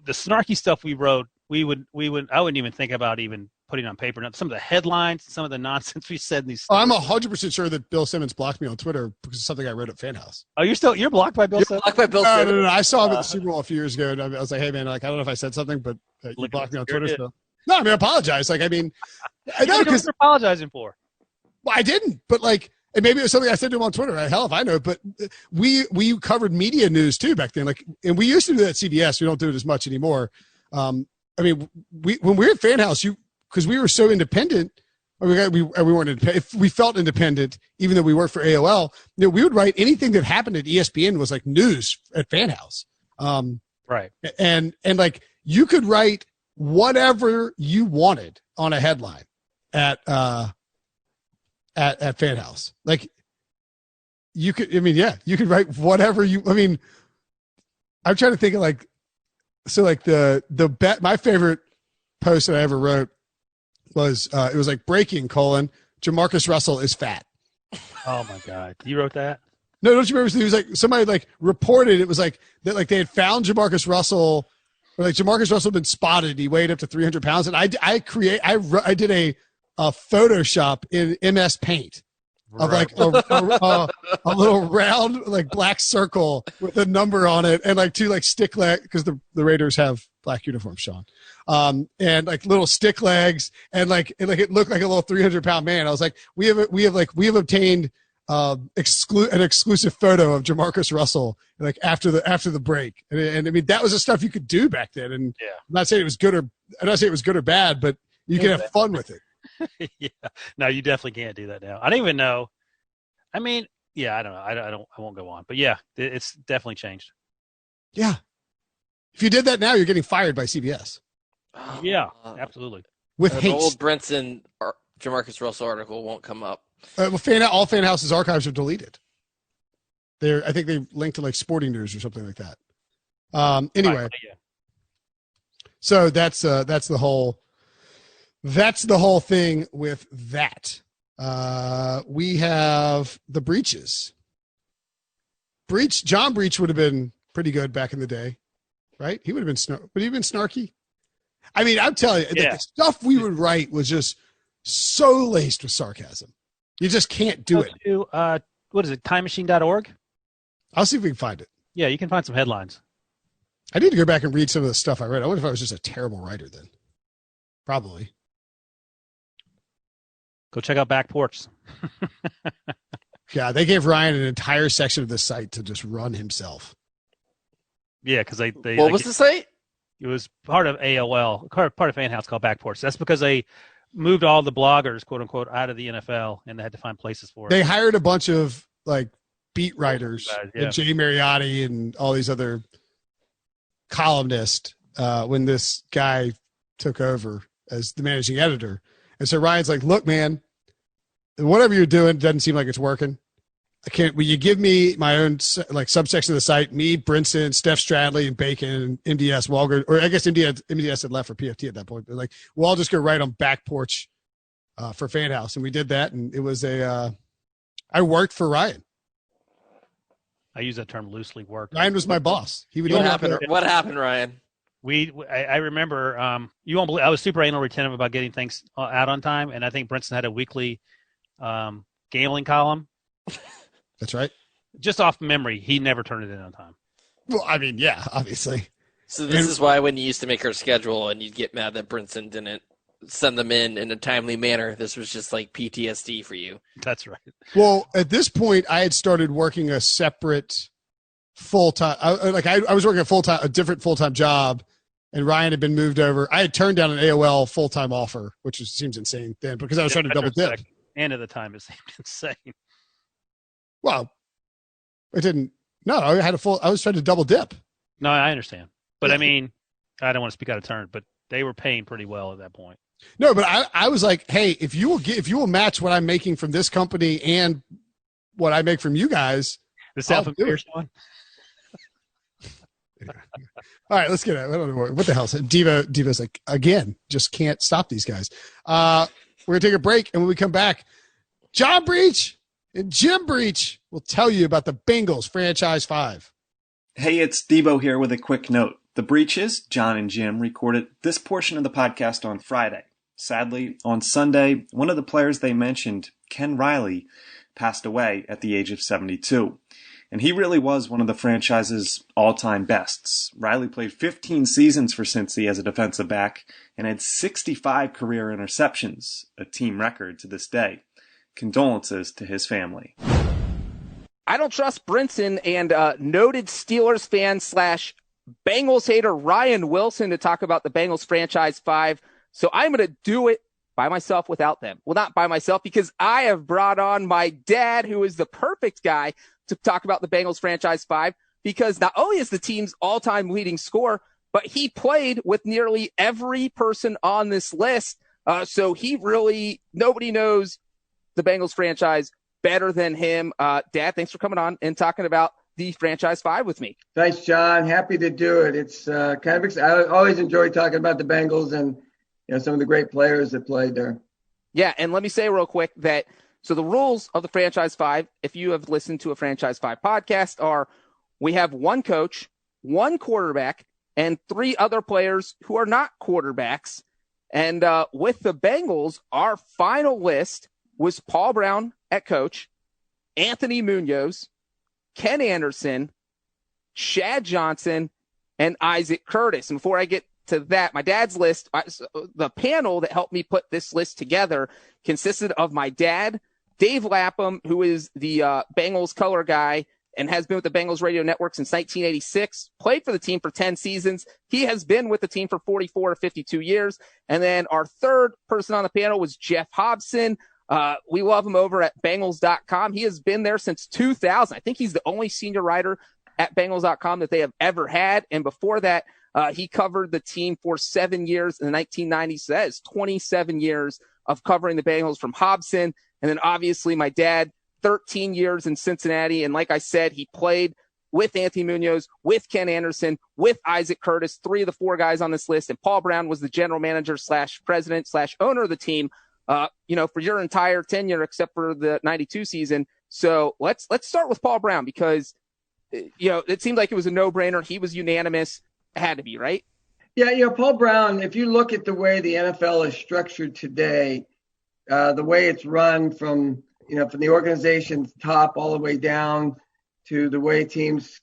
the snarky stuff we wrote, I wouldn't even think about even putting on paper. Some of the headlines, some of the nonsense we said in these. I'm 100% sure that Bill Simmons blocked me on Twitter because of something I wrote at Fan House. Oh, you're blocked by Bill Simmons? Blocked by Bill Simmons? No. I saw him at the Super Bowl a few years ago, and I was like, hey man, I don't know if I said something, but you blocked me on Twitter. So. No, I mean, I apologize. Like, I mean, I know What are you apologizing for? Well, I didn't, but like, and maybe it was something I said to him on Twitter. Hell if I know, but we covered media news too back then. Like, and we used to do that at CBS. We don't do it as much anymore. I mean, when we were at Fan House, because we were so independent, we weren't independent. If we felt independent, even though we worked for AOL, we would write anything that happened at ESPN was like news at Fan House. Right. And like you could write whatever you wanted on a headline at Fan House. Like you could, I mean, yeah, you could write whatever I mean, I'm trying to think of like, so like my favorite post that I ever wrote was, it was like breaking : Jamarcus Russell is fat. Oh my God. You wrote that? No, don't you remember? It was like somebody like reported it was like that, like they had found Jamarcus Russell, or like Jamarcus Russell had been spotted. He weighed up to 300 pounds. And I did a Photoshop in MS Paint of like a little round like black circle with a number on it and like two like stick leg, because the Raiders have black uniforms, Sean, and like little stick legs and like it looked like a little 300-pound man. I was like, we have obtained an exclusive photo of Jamarcus Russell like after the break, and I mean that was the stuff you could do back then. And yeah. I'm not saying it was good or bad, but you can have fun with it. Yeah. No, you definitely can't do that now. I don't even know. I mean, yeah, I don't know. I won't go on. But yeah, it's definitely changed. Yeah. If you did that now, you're getting fired by CBS. Yeah, absolutely. With the haste. old Brinson Jamarcus Russell article won't come up. Well, all Fan House's archives are deleted. I think they linked to like Sporting News or something like that. Anyway. Right, yeah. So that's the whole thing with that. We have the Breeches. John Breech would have been pretty good back in the day, right? He would have been would he have been snarky? I mean, I'm telling you, the stuff we would write was just so laced with sarcasm. You just can't do it. What is it, timemachine.org? I'll see if we can find it. Yeah, you can find some headlines. I need to go back and read some of the stuff I read. I wonder if I was just a terrible writer then. Probably. Go check out Back Porch. Yeah, they gave Ryan an entire section of the site to just run himself. Yeah, because they What was the site? It was part of AOL, part of Fan House called Back Porch. That's because they moved all the bloggers, quote unquote, out of the NFL, and they had to find places for it. They hired a bunch of like beat writers, yeah. and Jay Mariotti and all these other columnists when this guy took over as the managing editor. And so Ryan's like, look, man, whatever you're doing doesn't seem like it's working. Will you give me my own like subsection of the site? Me, Brinson, Steph Stradley, and Bacon, and MDS Walger, or I guess MDS had left for PFT at that point. But like, we'll all just go right on Back Porch for Fan House, and we did that. And it was I worked for Ryan. I use that term loosely. Work. Ryan was my boss. He would. What happened, Ryan? I remember. You won't believe I was super anal retentive about getting things out on time, and I think Brinson had a weekly gambling column. That's right. Just off memory, he never turned it in on time. Well, I mean, yeah, obviously. So this is why when you used to make our schedule and you'd get mad that Brinson didn't send them in a timely manner, this was just like PTSD for you. That's right. Well, at this point, I had started working a separate full-time. I was working a different full-time job, and Ryan had been moved over. I had turned down an AOL full-time offer, which seems insane then because I was trying to double dip. And at the time, it seemed insane. Well, it didn't. No, I was trying to double dip. No, I understand. But Yeah. I mean, I don't want to speak out of turn, but they were paying pretty well at that point. No, but I was like, hey, if you will match what I'm making from this company and what I make from you guys, The South Pierce one? All right, let's get it. I don't know what the hell. Diva's like, again, just can't stop these guys. We're going to take a break, and when we come back, John Breech and Jim Breech will tell you about the Bengals Franchise Five. Hey, it's Debo here with a quick note. The Breeches, John and Jim, recorded this portion of the podcast on Friday. Sadly, on Sunday, one of the players they mentioned, Ken Riley, passed away at the age of 72. And he really was one of the franchise's all-time bests. Riley played 15 seasons for Cincy as a defensive back and had 65 career interceptions, a team record to this day. Condolences to his family. I don't trust Brinson and noted Steelers fan / Bengals hater Ryan Wilson to talk about the Bengals Franchise Five. So I'm going to do it by myself without them. Well, not by myself, because I have brought on my dad, who is the perfect guy to talk about the Bengals Franchise Five, because not only is the team's all-time leading scorer, but he played with nearly every person on this list. So nobody knows the Bengals franchise better than him. Dad, thanks for coming on and talking about the Franchise Five with me. Thanks, John. Happy to do it. It's kind of exciting. I always enjoy talking about the Bengals and some of the great players that played there. Yeah, and let me say real quick that so the rules of the Franchise Five, if you have listened to a Franchise Five podcast, are we have one coach, one quarterback, and 3 other players who are not quarterbacks. And with the Bengals, our final list was Paul Brown at coach, Anthony Munoz, Ken Anderson, Shad Johnson, and Isaac Curtis. And before I get to that, my dad's list, the panel that helped me put this list together consisted of my dad, Dave Lapham, who is the Bengals color guy and has been with the Bengals radio network since 1986, played for the team for 10 seasons. He has been with the team for 44 to 52 years. And then our third person on the panel was Jeff Hobson. We love him over at Bengals.com. He has been there since 2000. I think he's the only senior writer at Bengals.com that they have ever had. And before that, he covered the team for 7 years in the 1990s. So that is 27 years of covering the Bengals from Hobson. And then obviously my dad, 13 years in Cincinnati. And like I said, he played with Anthony Munoz, with Ken Anderson, with Isaac Curtis, 3 of the 4 guys on this list. And Paul Brown was the general manager / president / owner of the team, for your entire tenure, except for the 92 season. So let's start with Paul Brown, because, it seemed like it was a no-brainer. He was unanimous. It had to be, right? Yeah, Paul Brown, if you look at the way the NFL is structured today, the way it's run from the organization's top all the way down to the way teams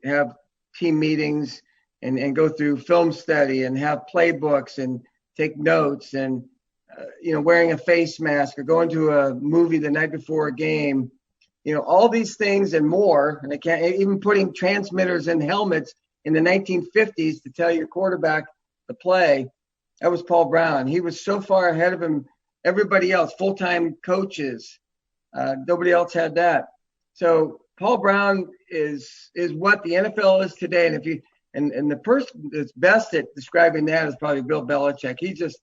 have team meetings and go through film study and have playbooks and take notes and, wearing a face mask or going to a movie the night before a game, all these things and more. And even putting transmitters in helmets in the 1950s to tell your quarterback the play. That was Paul Brown. He was so far ahead of everybody else, full-time coaches. Nobody else had that. So Paul Brown is what the NFL is today. And the person that's best at describing that is probably Bill Belichick. He just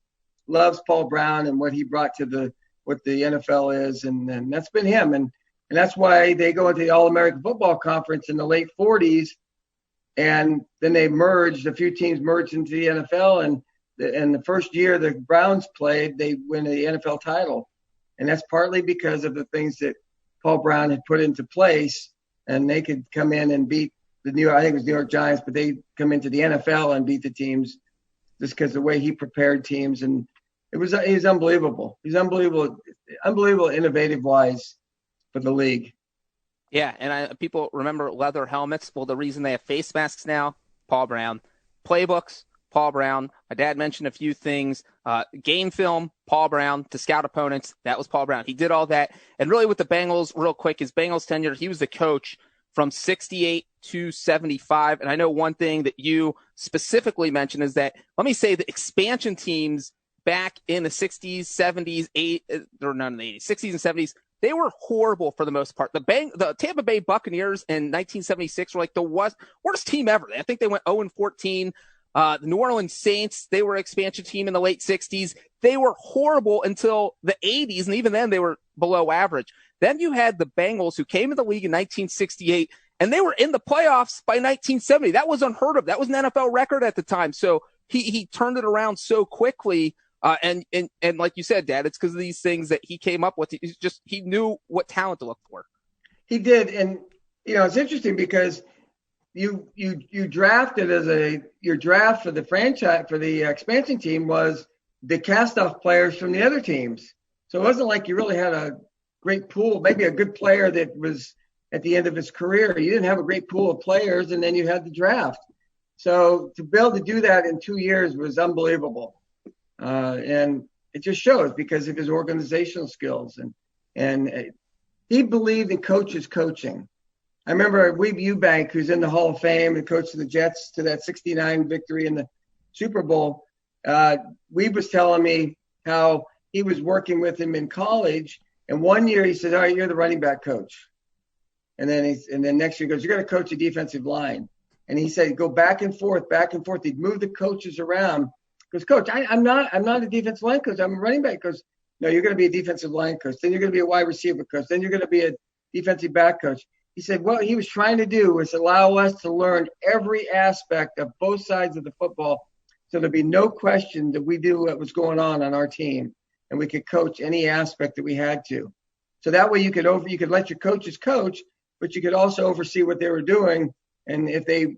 loves Paul Brown and what he brought to what the NFL is. And that's been him. And that's why they go into the All-American Football Conference in the late 40s. And then they merged, a few teams merged into the NFL. And the first year the Browns played, they win the NFL title. And that's partly because of the things that Paul Brown had put into place. And they could come in and beat the New York Giants, but they come into the NFL and beat the teams just because the way he prepared teams. And he's unbelievable. He's unbelievable innovative-wise for the league. Yeah, and people remember leather helmets. Well, the reason they have face masks now, Paul Brown. Playbooks, Paul Brown. My dad mentioned a few things. Game film, Paul Brown. To scout opponents, that was Paul Brown. He did all that. And really with the Bengals, real quick, his Bengals tenure, he was the coach from 68 to 75. And I know one thing that you specifically mentioned is that, let me say, the expansion teams back in the 60s, 70s, 60s and 70s, they were horrible for the most part. The Tampa Bay Buccaneers in 1976 were like the worst team ever. I think they went 0-14. The New Orleans Saints, they were an expansion team in the late 60s. They were horrible until the 80s, and even then they were below average. Then you had the Bengals, who came in the league in 1968, and they were in the playoffs by 1970. That was unheard of. That was an NFL record at the time. So he turned it around so quickly. And like you said, Dad, it's because of these things that he came up with. He knew what talent to look for. He did. And, it's interesting because you drafted your draft for the franchise, for the expansion team was the cast-off players from the other teams. So it wasn't like you really had a great pool, maybe a good player that was at the end of his career. You didn't have a great pool of players, and then you had the draft. So to be able to do that in 2 years was unbelievable. And it just shows because of his organizational skills. And he believed in coaches coaching. I remember Weeb Eubank, who's in the Hall of Fame and coached the Jets to that 69 victory in the Super Bowl. Weeb was telling me how he was working with him in college. And one year he said, all right, you're the running back coach. And then next year he goes, you're going to coach a defensive line. And he said, go back and forth, back and forth. He'd move the coaches around. He goes, Coach, I'm not a defensive line coach. I'm a running back coach. No, you're going to be a defensive line coach. Then you're going to be a wide receiver coach. Then you're going to be a defensive back coach. He said what he was trying to do was allow us to learn every aspect of both sides of the football so there'd be no question that we knew what was going on our team and we could coach any aspect that we had to. So that way you could let your coaches coach, but you could also oversee what they were doing. And if they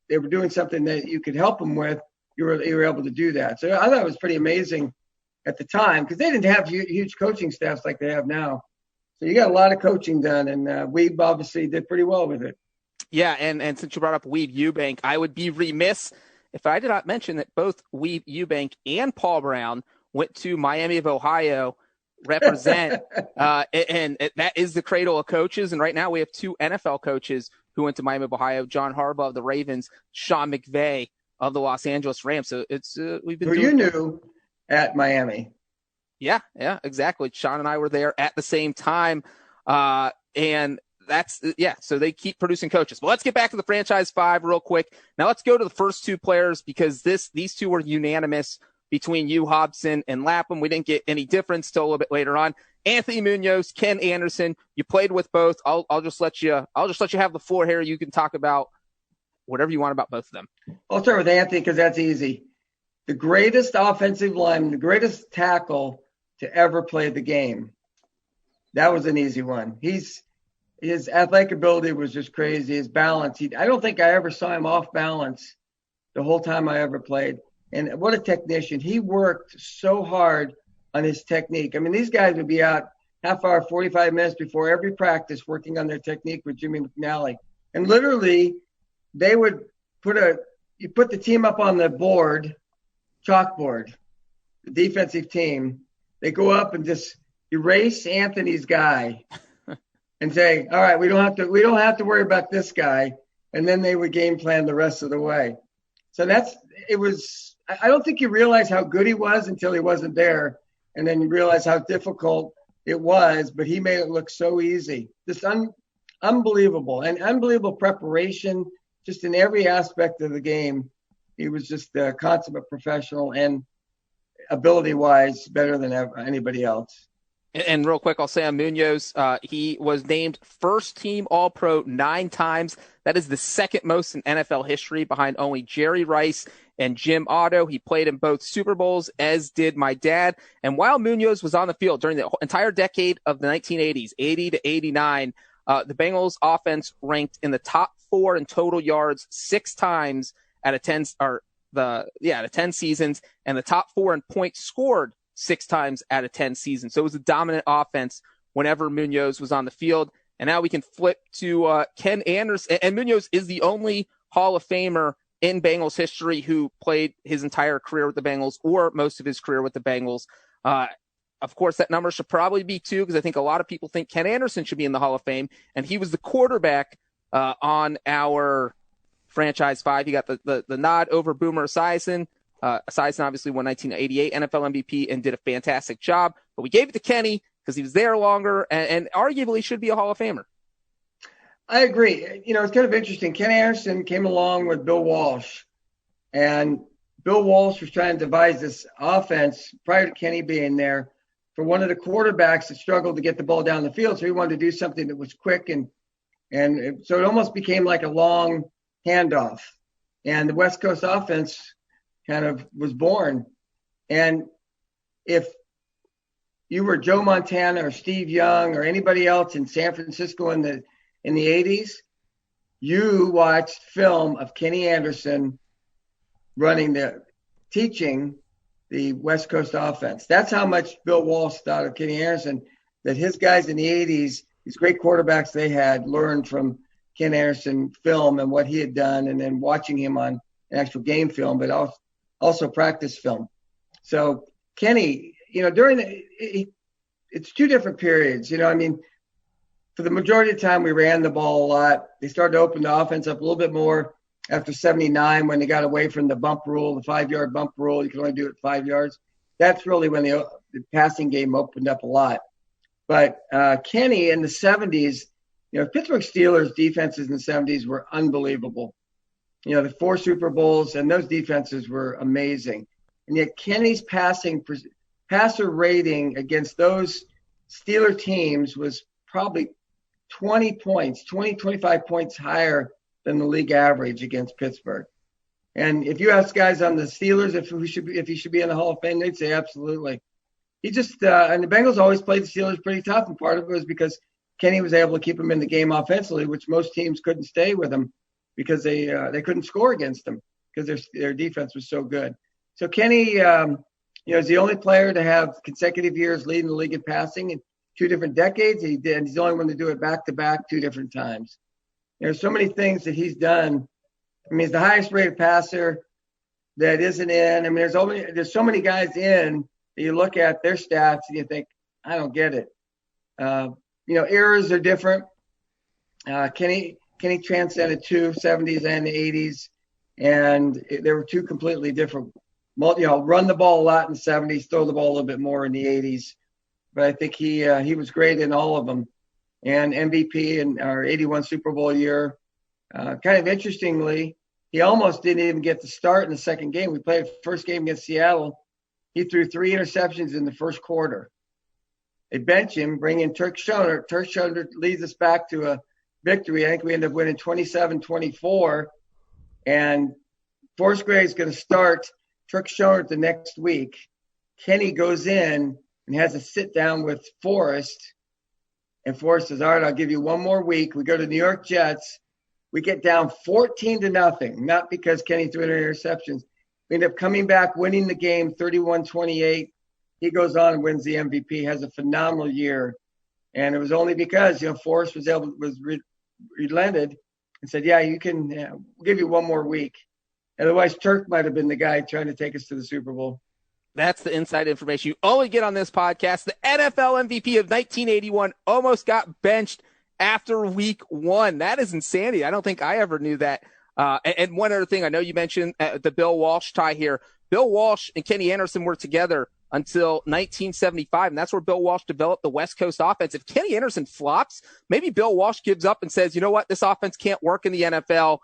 were doing something that you could help them with, you were able to do that. So I thought it was pretty amazing at the time because they didn't have huge coaching staffs like they have now. So you got a lot of coaching done, and Weeb obviously did pretty well with it. Yeah, and since you brought up Weeb Eubank, I would be remiss if I did not mention that both Weeb Eubank and Paul Brown went to Miami of Ohio, represent, and that is the cradle of coaches. And right now we have two NFL coaches who went to Miami of Ohio: John Harbaugh of the Ravens, Sean McVay of the Los Angeles Rams. So it's we've been. Who you knew at Miami? Yeah, exactly. Sean and I were there at the same time, and that's so they keep producing coaches. But let's get back to the Franchise Five real quick. Now let's go to the first two players because these two were unanimous between you, Hobson, and Lapham. We didn't get any difference till a little bit later on. Anthony Munoz, Ken Anderson. You played with both. I'll just let you have the floor here. You can talk about whatever you want about both of them. I'll start with Anthony because that's easy. The greatest offensive lineman, the greatest tackle to ever play the game. That was an easy one. His athletic ability was just crazy. His balance. I don't think I ever saw him off balance the whole time I ever played. And what a technician. He worked so hard on his technique. I mean, these guys would be out half hour, 45 minutes before every practice working on their technique with Jimmy McNally. And literally, they would you put the team up on the chalkboard, the defensive team. They go up and just erase Anthony's guy and say, all right, we don't have to worry about this guy. And then they would game plan the rest of the way. So I don't think you realize how good he was until he wasn't there. And then you realize how difficult it was, but he made it look so easy. Just unbelievable and unbelievable preparation just in every aspect of the game. He was just a consummate professional and ability-wise better than anybody else. And real quick, I'll say on Munoz, he was named first-team All-Pro 9 times. That is the second most in NFL history behind only Jerry Rice and Jim Otto. He played in both Super Bowls, as did my dad. And while Munoz was on the field during the entire decade of the 1980s, 80 to 89, the Bengals offense ranked in the top 4 in total yards 6 times out of 10 seasons, and the top 4 in points scored 6 times out of 10 seasons. So it was a dominant offense whenever Munoz was on the field. And now we can flip to Ken Anderson. And Munoz is the only Hall of Famer in Bengals history who played his entire career with the Bengals or most of his career with the Bengals. Of course, that number should probably be 2 because I think a lot of people think Ken Anderson should be in the Hall of Fame. And he was the quarterback on our Franchise Five. He got the nod over Boomer Esiason. Esiason obviously won 1988 NFL MVP and did a fantastic job. But we gave it to Kenny because he was there longer and arguably should be a Hall of Famer. I agree. It's kind of interesting. Ken Anderson came along with Bill Walsh, and Bill Walsh was trying to devise this offense prior to Kenny being there for one of the quarterbacks that struggled to get the ball down the field. So he wanted to do something that was quick, and so it almost became like a long handoff. And the West Coast offense kind of was born. And if you were Joe Montana or Steve Young or anybody else in San Francisco in the 80s, you watched film of Kenny Anderson teaching the West Coast offense. That's how much Bill Walsh thought of Kenny Anderson, that his guys in the 80s, these great quarterbacks they had learned from Ken Anderson film and what he had done, and then watching him on an actual game film, but also practice film. So Kenny, it's two different periods. For the majority of the time, we ran the ball a lot. They started to open the offense up a little bit more after 79 when they got away from the bump rule, the 5-yard bump rule. You can only do it 5 yards. That's really when the passing game opened up a lot. But Kenny in the 70s, Pittsburgh Steelers defenses in the 70s were unbelievable. The 4 Super Bowls, and those defenses were amazing. And yet Kenny's passer rating against those Steeler teams was probably 25 points higher than the league average against Pittsburgh. And if you ask guys on the Steelers if he should be in the Hall of Fame, they'd say absolutely. He just and the Bengals always played the Steelers pretty tough, and part of it was because Kenny was able to keep them in the game offensively, which most teams couldn't stay with them because they couldn't score against them because their defense was so good. So Kenny, is the only player to have consecutive years leading the league in passing in 2 different decades. He did. He's the only one to do it back-to-back 2 different times. There's so many things that he's done. He's the highest rated passer that isn't in. There's so many guys in that you look at their stats and you think, I don't get it. Eras are different. Kenny transcended 2 70s and the 80s, and there were 2 completely different. Run the ball a lot in the 70s, throw the ball a little bit more in the 80s. But I think he was great in all of them. And MVP in our 81 Super Bowl year. Kind of interestingly, he almost didn't even get to start in the second game. We played the first game against Seattle. He threw 3 interceptions in the first quarter. They bench him, bring in Turk Schoner. Turk Schoner leads us back to a victory. I think we end up winning 27-24. And Forrest Gray is going to start Turk Schoner the next week. Kenny goes in and has a sit down with Forrest. And Forrest says, all right, I'll give you one more week. We go to New York Jets. We get down 14-0, not because Kenny threw interceptions. We end up coming back, winning the game 31-28. He goes on and wins the MVP, has a phenomenal year. And it was only because, Forrest was relented and said, yeah, you can we'll give you one more week. Otherwise, Turk might have been the guy trying to take us to the Super Bowl. That's the inside information you only get on this podcast. The NFL MVP of 1981 almost got benched after week 1. That is insanity. I don't think I ever knew that. And one other thing, I know you mentioned the Bill Walsh tie here. Bill Walsh and Kenny Anderson were together until 1975, and that's where Bill Walsh developed the West Coast offense. If Kenny Anderson flops, maybe Bill Walsh gives up and says, you know what, this offense can't work in the NFL,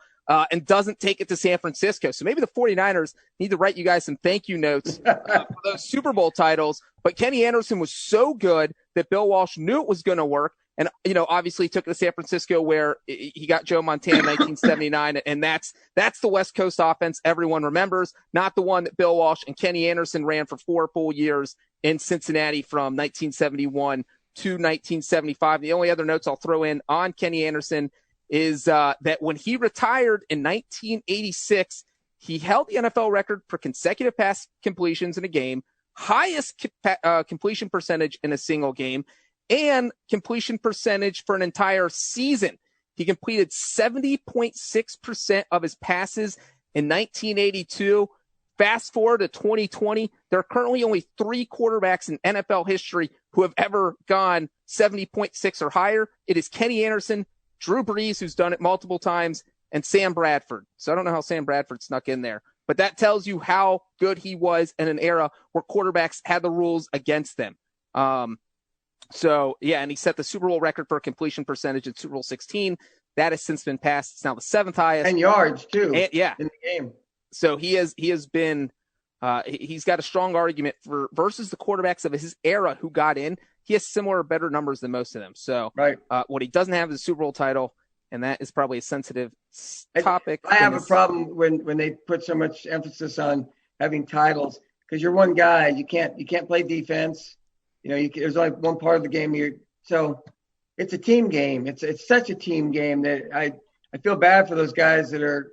and doesn't take it to San Francisco. So maybe the 49ers need to write you guys some thank you notes for those Super Bowl titles. But Kenny Anderson was so good that Bill Walsh knew it was going to work. And, obviously took it to San Francisco where he got Joe Montana in 1979. And that's the West Coast offense everyone remembers, not the one that Bill Walsh and Kenny Anderson ran for 4 full years in Cincinnati from 1971 to 1975. The only other notes I'll throw in on Kenny Anderson is that when he retired in 1986, he held the NFL record for consecutive pass completions in a game, highest completion percentage in a single game, and completion percentage for an entire season. He completed 70.6% of his passes in 1982. Fast forward to 2020, there are currently only 3 quarterbacks in NFL history who have ever gone 70.6 or higher. It is Kenny Anderson, Drew Brees, who's done it multiple times, and Sam Bradford. So I don't know how Sam Bradford snuck in there, but that tells you how good he was in an era where quarterbacks had the rules against them. And he set the Super Bowl record for completion percentage in Super Bowl 16. That has since been passed. It's now the 7th highest. 10 yards too. In the game. So he has been, he's got a strong argument versus the quarterbacks of his era who got in. He has similar or better numbers than most of them. So right. What he doesn't have is a Super Bowl title, and that is probably a sensitive topic. I have a problem when they put so much emphasis on having titles because you're one guy. You can't play defense. There's only one part of the game. So it's a team game. It's such a team game that I feel bad for those guys that are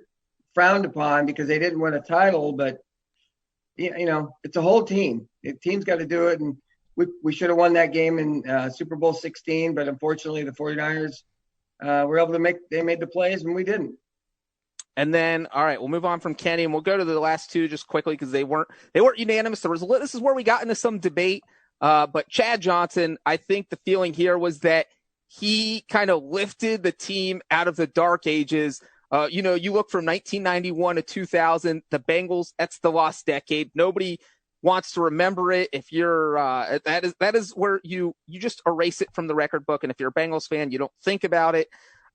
frowned upon because they didn't win a title. But it's a whole team. The team's got to do it, and we should have won that game in Super Bowl 16, but unfortunately the 49ers were able to made the plays and we didn't. And then, all right, we'll move on from Kenny, and we'll go to the last two just quickly because they weren't unanimous. This is where we got into some debate. But Chad Johnson, I think the feeling here was that he kind of lifted the team out of the dark ages. You look from 1991 to 2000, the Bengals, that's the lost decade. Nobody wants to remember it. If you're, that is where you just erase it from the record book. And if you're a Bengals fan, you don't think about it.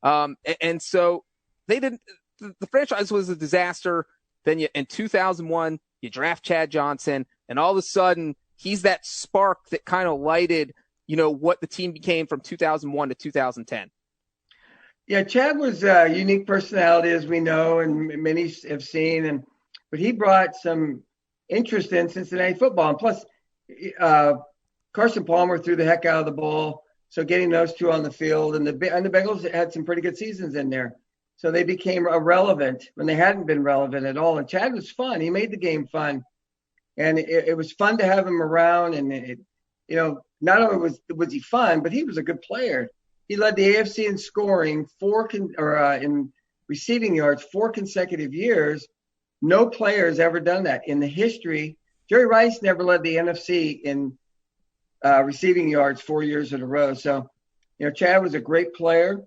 And so they didn't. The franchise was a disaster. Then in 2001, you draft Chad Johnson, and all of a sudden he's that spark that kind of lighted, what the team became from 2001 to 2010. Yeah, Chad was a unique personality, as we know, and many have seen, but he brought some interest in Cincinnati football. And plus, Carson Palmer threw the heck out of the ball, so getting those two on the field, and the Bengals had some pretty good seasons in there. So they became irrelevant when they hadn't been relevant at all. And Chad was fun. He made the game fun. And it was fun to have him around. And, not only was he fun, but he was a good player. He led the AFC in scoring in receiving yards 4 consecutive years. No player has ever done that in the history. Jerry Rice never led the NFC in receiving yards 4 years in a row. So, Chad was a great player.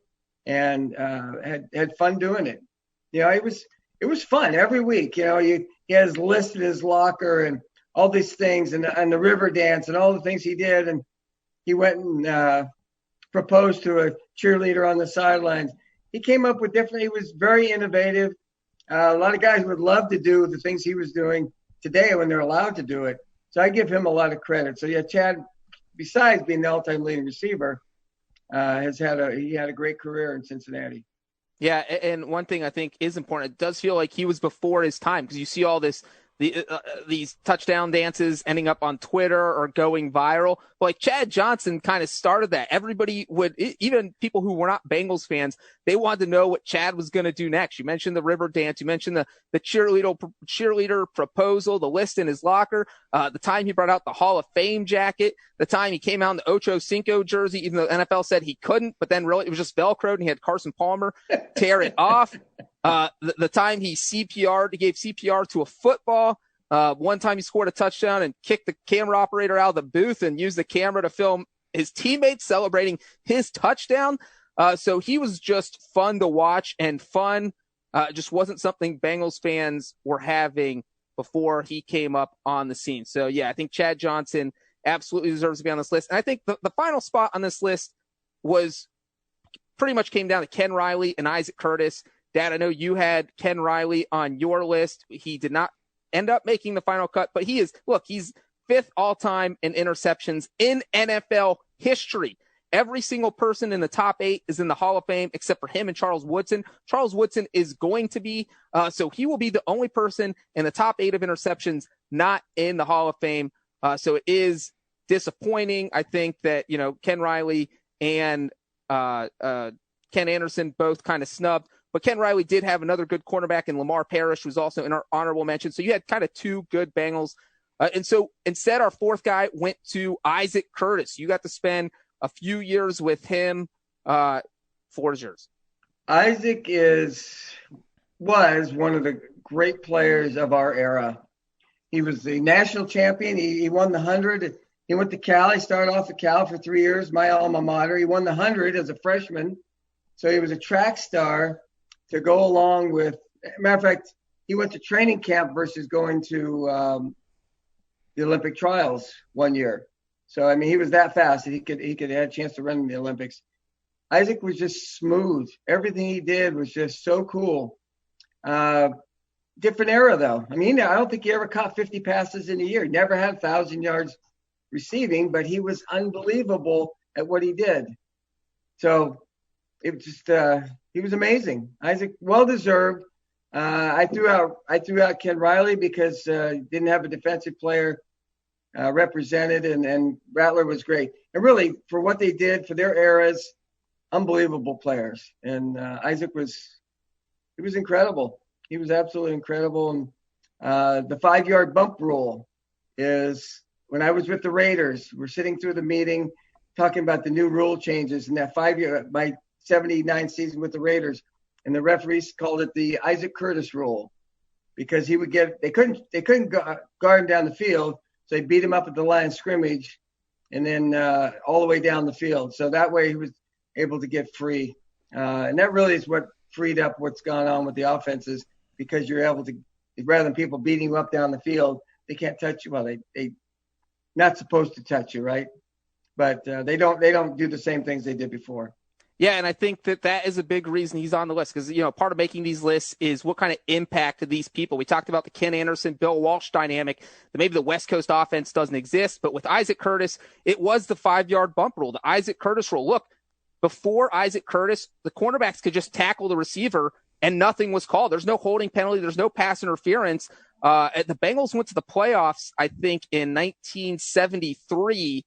And had fun doing it. It was fun every week. He had his list in his locker and all these things and the river dance and all the things he did. And he went and proposed to a cheerleader on the sidelines. He came up with different. He was very innovative. A lot of guys would love to do the things he was doing today when they're allowed to do it. So I give him a lot of credit. So yeah, Chad, besides being the all-time leading receiver, he had a great career in Cincinnati. Yeah, and one thing I think is important, it does feel like he was before his time because you see all these touchdown dances ending up on Twitter or going viral. But like Chad Johnson kind of started that. Everybody would, even people who were not Bengals fans, they wanted to know what Chad was going to do next. You mentioned the river dance. You mentioned the cheerleader proposal, the list in his locker, the time he brought out the Hall of Fame jacket, the time he came out in the Ocho Cinco jersey, even though the NFL said he couldn't, but then really it was just Velcroed and he had Carson Palmer tear it off. The time he gave CPR to a football. One time he scored a touchdown and kicked the camera operator out of the booth and used the camera to film his teammates celebrating his touchdown. So he was just fun to watch and fun. Just wasn't something Bengals fans were having before he came up on the scene. So yeah, I think Chad Johnson absolutely deserves to be on this list. And I think the final spot on this list was pretty much came down to Ken Riley and Isaac Curtis. Dad, I know you had Ken Riley on your list. He did not end up making the final cut, but he's 5th all-time in interceptions in NFL history. Every single person in the top 8 is in the Hall of Fame except for him and Charles Woodson. Charles Woodson is going to be, so he will be the only person in the top 8 of interceptions not in the Hall of Fame. So it is disappointing. I think that, Ken Riley and Ken Anderson both kind of snubbed. But Ken Riley did have another good cornerback in Lamar Parrish, who's also in our honorable mention. So you had kind of 2 good Bengals. And so instead, our 4th guy went to Isaac Curtis. You got to spend a few years with him. Floor is yours. Isaac was one of the great players of our era. He was the national champion. He won the 100. He went to Cal. He started off at Cal for 3 years, my alma mater. He won the 100 as a freshman. So he was a track star to go along with. Matter of fact, he went to training camp versus going to the Olympic trials one year. So, I mean, he was that fast that he could have a chance to run in the Olympics. Isaac was just smooth. Everything he did was just so cool. Different era, though. I mean, I don't think he ever caught 50 passes in a year. Never had 1,000 yards receiving, but he was unbelievable at what he did. So it just he was amazing. Isaac, well deserved. I threw out Ken Riley because didn't have a defensive player represented, and Rattler was great. And really, for what they did for their eras, unbelievable players. And Isaac was incredible. He was absolutely incredible. And the 5-yard bump rule is when I was with the Raiders, we're sitting through the meeting talking about the new rule changes in that 5-year, my 79 season with the Raiders, and the referees called it the Isaac Curtis rule because he would they couldn't guard him down the field, so they beat him up at the line of scrimmage and then all the way down the field. So that way he was able to get free. And that really is what freed up what's gone on with the offenses, because you're able to, rather than people beating you up down the field, they can't touch you. Well, they not supposed to touch you, right? But they don't do the same things they did before. Yeah, and I think that is a big reason he's on the list because, part of making these lists is what kind of impact to these people. We talked about the Ken Anderson, Bill Walsh dynamic, that maybe the West Coast offense doesn't exist. But with Isaac Curtis, it was the 5-yard bump rule, the Isaac Curtis rule. Look, before Isaac Curtis, the cornerbacks could just tackle the receiver and nothing was called. There's no holding penalty. There's no pass interference. The Bengals went to the playoffs, I think, in 1973,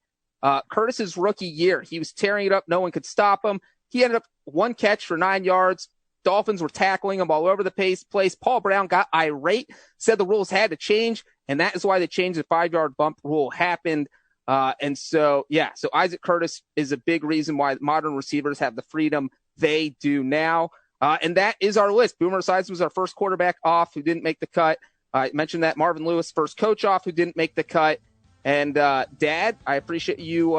Curtis's rookie year. He was tearing it up. No one could stop him. He ended up 1 catch for 9 yards. Dolphins were tackling him all over the place. Paul Brown got irate, said the rules had to change, and that is why they changed the 5-yard bump rule happened. So Isaac Curtis is a big reason why modern receivers have the freedom they do now. And that is our list. Boomer Esiason was our first quarterback off who didn't make the cut. I mentioned that Marvin Lewis, first coach off who didn't make the cut. And Dad, I appreciate you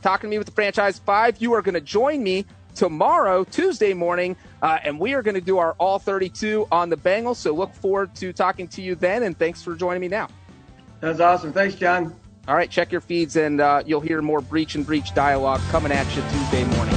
talking to me with the Franchise Five. You are going to join me tomorrow, Tuesday morning, and we are going to do our All 32 on the Bengals. So look forward to talking to you then, and thanks for joining me now. That's awesome. Thanks, John. All right, check your feeds, and you'll hear more Breech and Breech dialogue coming at you Tuesday morning.